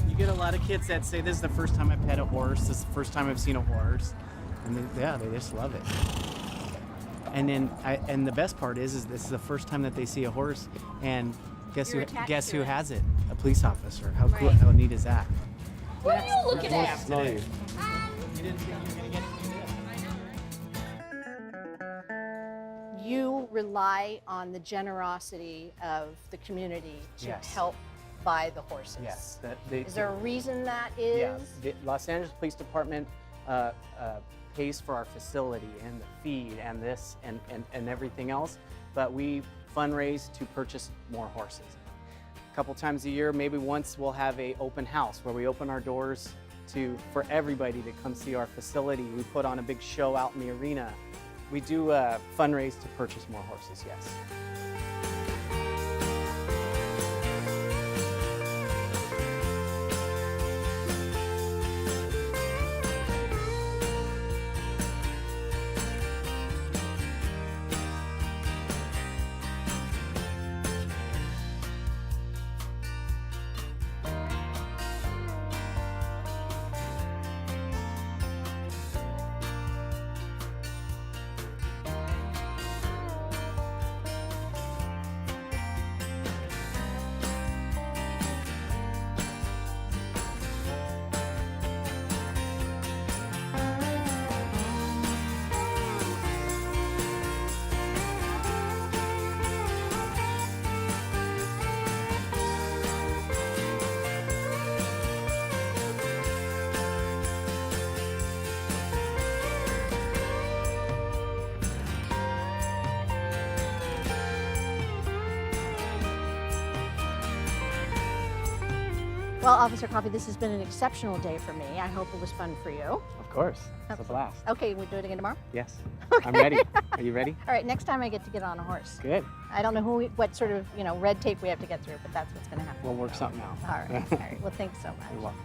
Speaker 10: You get a lot of kids that say, this is the first time I pet a horse, this is the first time I've seen a horse. And they just love it. And then, and the best part is this is the first time that they see a horse, and guess who has it? A police officer. How cool? How neat is that?
Speaker 11: What are you looking at?
Speaker 10: You didn't think you were gonna get to do this.
Speaker 11: You rely on the generosity of the community to
Speaker 10: Yes.
Speaker 11: help buy the horses.
Speaker 10: Yes.
Speaker 11: Is there a reason that is?
Speaker 10: Yeah. The Los Angeles Police Department pays for our facility and the feed and this and everything else, but we fundraise to purchase more horses. A couple times a year, maybe once, we'll have a open house where we open our doors for everybody to come see our facility. We put on a big show out in the arena. We do fundraise to purchase more horses, yes.
Speaker 11: Well, Officer Coffey, this has been an exceptional day for me. I hope it was fun for you.
Speaker 10: Of course, it's a blast.
Speaker 11: Okay, we'll do it again tomorrow?
Speaker 10: Yes, I'm ready. Are you ready?
Speaker 11: All right, next time I get to get on a horse.
Speaker 10: Good.
Speaker 11: I don't know what sort of, red tape we have to get through, but that's what's going to happen.
Speaker 10: We'll work something out.
Speaker 11: All right, all right. Well, thanks so much.
Speaker 10: You're welcome.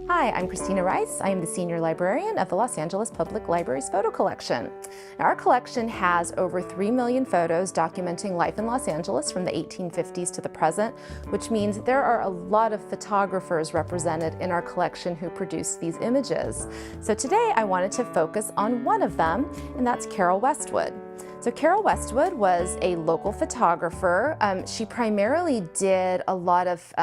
Speaker 9: Hi, I'm Christina Rice. I am the Senior Librarian of the Los Angeles Public Library's photo collection. Now, our collection has over 3 million photos documenting life in Los Angeles from the 1850s to the present, which means there are a lot of photographers represented in our collection who produce these images. So today I wanted to focus on one of them, and that's Carol Westwood. So Carol Westwood was a local photographer. She primarily did a lot of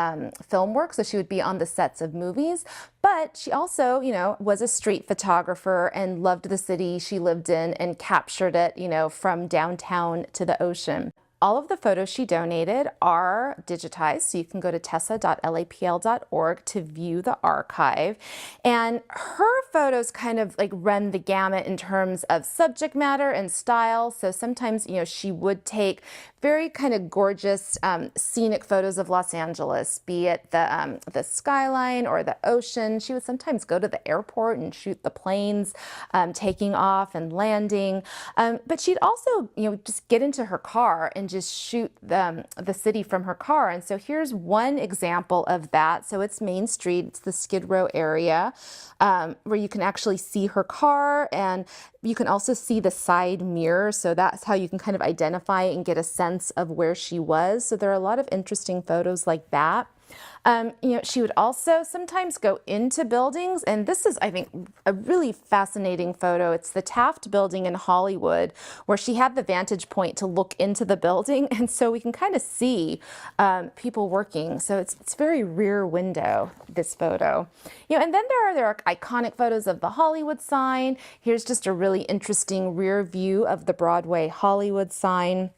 Speaker 9: film work, so she would be on the sets of movies, but she also, was a street photographer and loved the city she lived in and captured it, from downtown to the ocean. All of the photos she donated are digitized, so you can go to tessa.lapl.org to view the archive. And her photos kind of run the gamut in terms of subject matter and style. So sometimes, she would take very kind of gorgeous scenic photos of Los Angeles, be it the skyline or the ocean. She would sometimes go to the airport and shoot the planes taking off and landing. But she'd also, just get into her car and just shoot the city from her car. And so here's one example of that. So it's Main Street, it's the Skid Row area, where you can actually see her car, and you can also see the side mirror. So that's how you can kind of identify and get a sense of where she was. So there are a lot of interesting photos like that. She would also sometimes go into buildings, and this is, I think, a really fascinating photo. It's the Taft Building in Hollywood, where she had the vantage point to look into the building, and so we can kind of see people working. So it's very rear window, this photo. And then there are iconic photos of the Hollywood sign. Here's just a really interesting rear view of the Broadway Hollywood sign.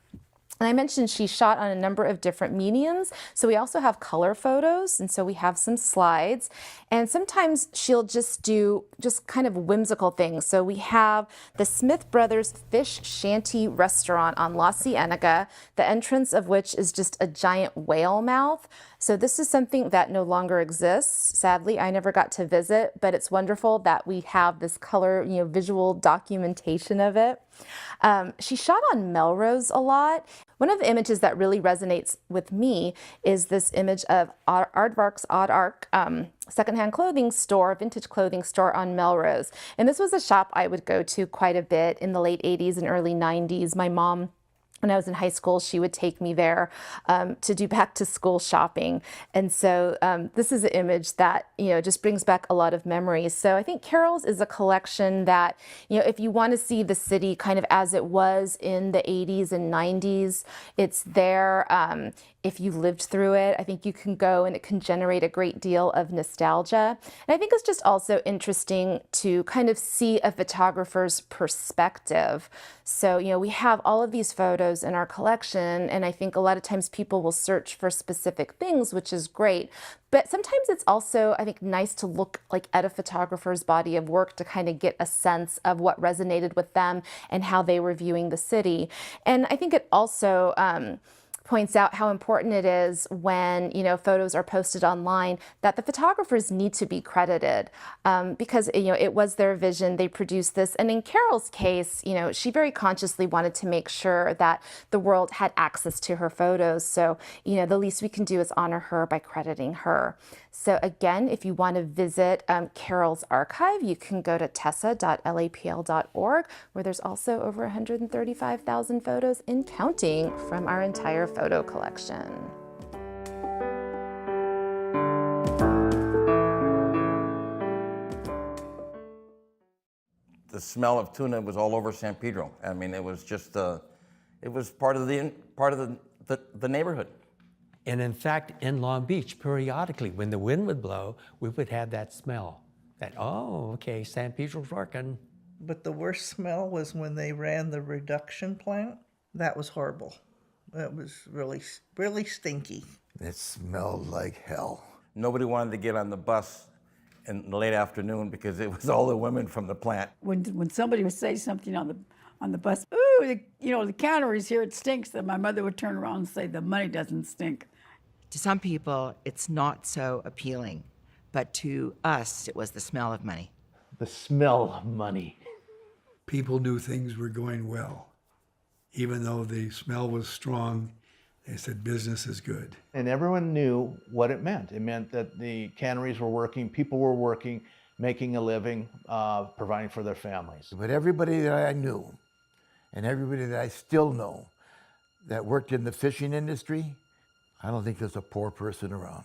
Speaker 9: And I mentioned she shot on a number of different mediums, so we also have color photos, and so we have some slides. And sometimes she'll just do kind of whimsical things. So we have the Smith Brothers Fish Shanty Restaurant on La Cienega, the entrance of which is just a giant whale mouth. So this is something that no longer exists. Sadly, I never got to visit, but it's wonderful that we have this color, visual documentation of it. She shot on Melrose a lot. One of the images that really resonates with me is this image of Aardvark's Odd Ark secondhand clothing store, vintage clothing store on Melrose. And this was a shop I would go to quite a bit in the late 80s and early 90s. My mom, when I was in high school, she would take me there to do back to school shopping. And so this is an image that, just brings back a lot of memories. So I think Carol's is a collection that, if you want to see the city kind of as it was in the 80s and 90s, it's there. If you lived through it, I think you can go and it can generate a great deal of nostalgia. And I think it's just also interesting to kind of see a photographer's perspective. So, we have all of these photos in our collection, and I think a lot of times people will search for specific things, which is great. But sometimes it's also, I think, nice to look at a photographer's body of work to kind of get a sense of what resonated with them and how they were viewing the city. And I think it also points out how important it is when, photos are posted online that the photographers need to be credited because, it was their vision. They produced this. And in Carol's case, she very consciously wanted to make sure that the world had access to her photos. So, the least we can do is honor her by crediting her. So again, if you want to visit Carol's archive, you can go to tessa.lapl.org, where there's also over 135,000 photos and counting from our entire photo collection.
Speaker 12: the smell of tuna was all over San Pedro. I mean, it was just, it was part of the neighborhood.
Speaker 14: And in fact, in Long Beach, periodically, when the wind would blow, we would have that smell. That, oh, okay, San Pedro's working.
Speaker 16: But the worst smell was when they ran the reduction plant. That was horrible. It was really, really stinky.
Speaker 12: It smelled like hell. Nobody wanted to get on the bus in the late afternoon because it was all the women from the plant.
Speaker 22: When somebody would say something on the bus, ooh, the canneries here, it stinks, then my mother would turn around and say, the money doesn't stink.
Speaker 25: To some people, it's not so appealing, but to us, it was the smell of money.
Speaker 26: The smell of money.
Speaker 27: People knew things were going well. Even though the smell was strong, they said business is good.
Speaker 26: And everyone knew what it meant. It meant that the canneries were working, people were working, making a living, providing for their families.
Speaker 28: But everybody that I knew, and everybody that I still know, that worked in the fishing industry, I don't think there's a poor person around.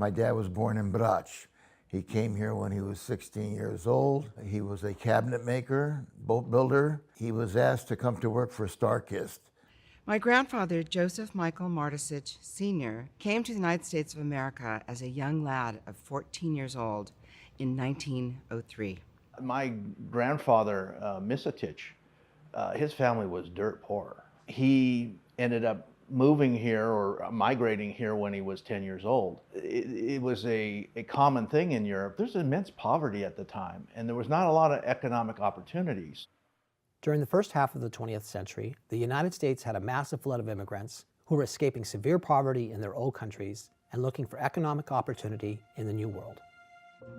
Speaker 28: My dad was born in Brach. He came here when he was 16 years old. He was a cabinet maker, boat builder. He was asked to come to work for Starkist.
Speaker 25: My grandfather, Joseph Michael Martisich Sr., came to the United States of America as a young lad of 14 years old in 1903.
Speaker 26: My grandfather, Misatich, his family was dirt poor. He ended up moving here or migrating here when he was 10 years old. It was a common thing in Europe. There's immense poverty at the time, and there was not a lot of economic opportunities.
Speaker 29: During the first half of the 20th century, the United States had a massive flood of immigrants who were escaping severe poverty in their old countries and looking for economic opportunity in the New World.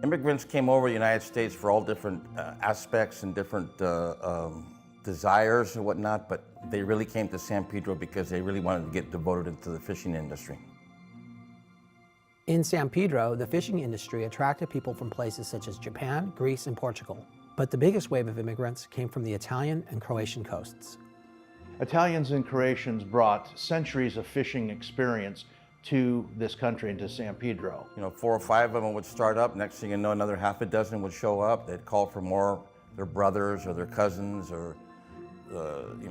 Speaker 12: Immigrants came over the United States for all different aspects and different desires and whatnot, but they really came to San Pedro because they really wanted to get devoted into the fishing industry.
Speaker 29: In San Pedro, the fishing industry attracted people from places such as Japan, Greece, and Portugal. But the biggest wave of immigrants came from the Italian and Croatian coasts.
Speaker 26: Italians and Croatians brought centuries of fishing experience to this country and to San Pedro.
Speaker 12: 4 or 5 of them would start up. Next thing you know, another half a dozen would show up. They'd call for more, their brothers or their cousins or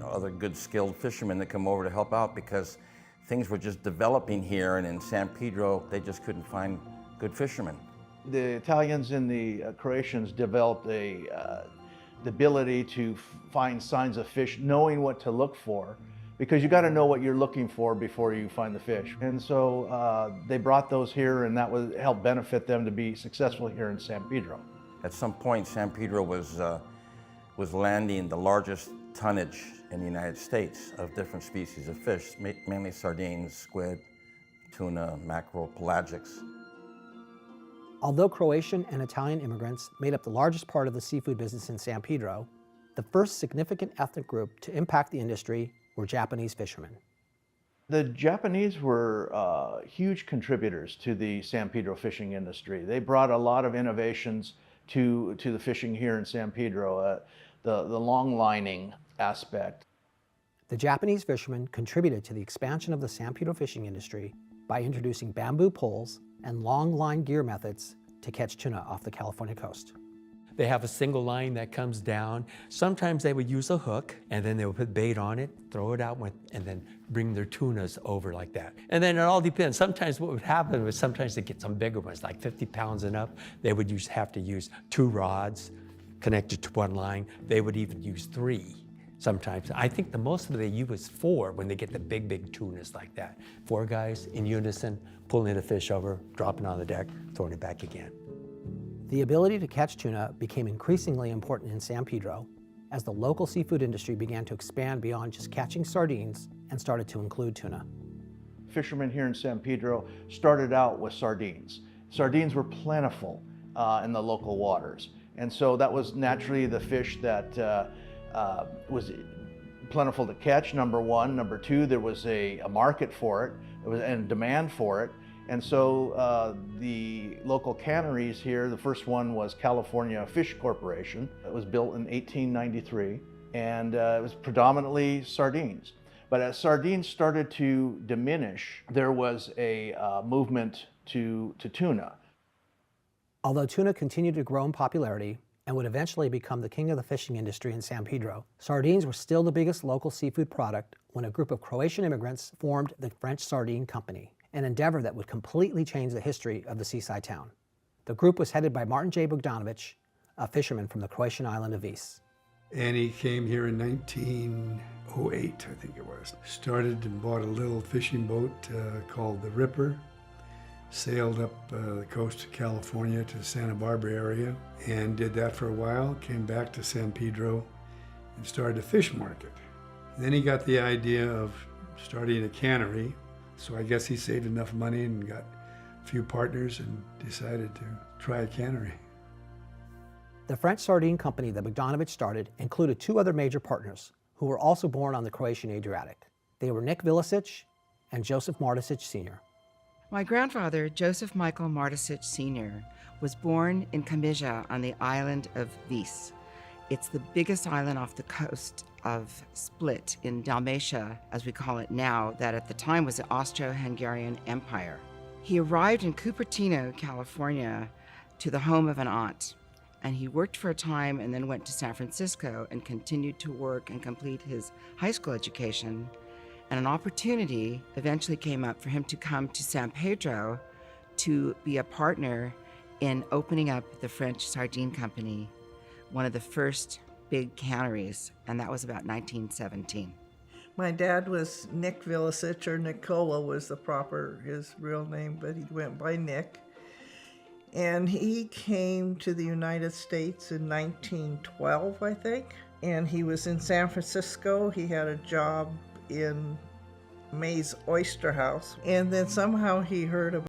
Speaker 12: other good skilled fishermen that come over to help out because things were just developing here, and in San Pedro, they just couldn't find good fishermen.
Speaker 26: The Italians and the Croatians developed the ability to find signs of fish, knowing what to look for, because you got to know what you're looking for before you find the fish. And so they brought those here, and that would help benefit them to be successful here in San Pedro.
Speaker 12: At some point, San Pedro was landing the largest tonnage in the United States of different species of fish, mainly sardines, squid, tuna, mackerel, pelagics.
Speaker 29: Although Croatian and Italian immigrants made up the largest part of the seafood business in San Pedro, the first significant ethnic group to impact the industry were Japanese fishermen.
Speaker 26: The Japanese were huge contributors to the San Pedro fishing industry. They brought a lot of innovations to the fishing here in San Pedro, the long lining aspect.
Speaker 29: The Japanese fishermen contributed to the expansion of the San Pedro fishing industry by introducing bamboo poles and long line gear methods to catch tuna off the California coast.
Speaker 14: They have a single line that comes down. Sometimes they would use a hook, and then they would put bait on it, throw it out, and then bring their tunas over like that. And then it all depends. Sometimes what would happen was sometimes they get some bigger ones, like 50 pounds and up. They would have to use 2 rods connected to one line. They would even use 3 sometimes. I think the most of they use is 4 when they get the big tunas like that. 4 guys in unison, pulling the fish over, dropping on the deck, throwing it back again.
Speaker 29: The ability to catch tuna became increasingly important in San Pedro as the local seafood industry began to expand beyond just catching sardines and started to include tuna.
Speaker 26: Fishermen here in San Pedro started out with sardines. Sardines were plentiful in the local waters. And so that was naturally the fish that was plentiful to catch, number one. Number two, there was a market for it, and demand for it. And so the local canneries here, the first one was California Fish Corporation. It was built in 1893, and it was predominantly sardines. But as sardines started to diminish, there was a movement to tuna.
Speaker 29: Although tuna continued to grow in popularity and would eventually become the king of the fishing industry in San Pedro, sardines were still the biggest local seafood product when a group of Croatian immigrants formed the French Sardine Company, an endeavor that would completely change the history of the seaside town. The group was headed by Martin J. Bogdanovic, a fisherman from the Croatian island of Vis.
Speaker 27: And he came here in 1908, I think it was. Started and bought a little fishing boat called the Ripper. Sailed up the coast of California to the Santa Barbara area and did that for a while. Came back to San Pedro and started a fish market. And then he got the idea of starting a cannery. So I guess he saved enough money and got a few partners and decided to try a cannery.
Speaker 29: The French Sardine Company that Bogdanovic started included 2 other major partners who were also born on the Croatian Adriatic. They were Nick Vilicic and Joseph Martisic Sr.
Speaker 25: My grandfather, Joseph Michael Martisic Sr., was born in Kamija on the island of Vis. It's the biggest island off the coast of Split in Dalmatia, as we call it now, that at the time was the Austro-Hungarian Empire. He arrived in Cupertino, California, to the home of an aunt, and he worked for a time and then went to San Francisco and continued to work and complete his high school education. And an opportunity eventually came up for him to come to San Pedro to be a partner in opening up the French Sardine Company, one of the first big canneries, and that was about 1917.
Speaker 16: My dad was Nick Vilicic, or Nicola was his real name, but he went by Nick. And he came to the United States in 1912, I think. And he was in San Francisco. He had a job in May's Oyster House. And then somehow he heard about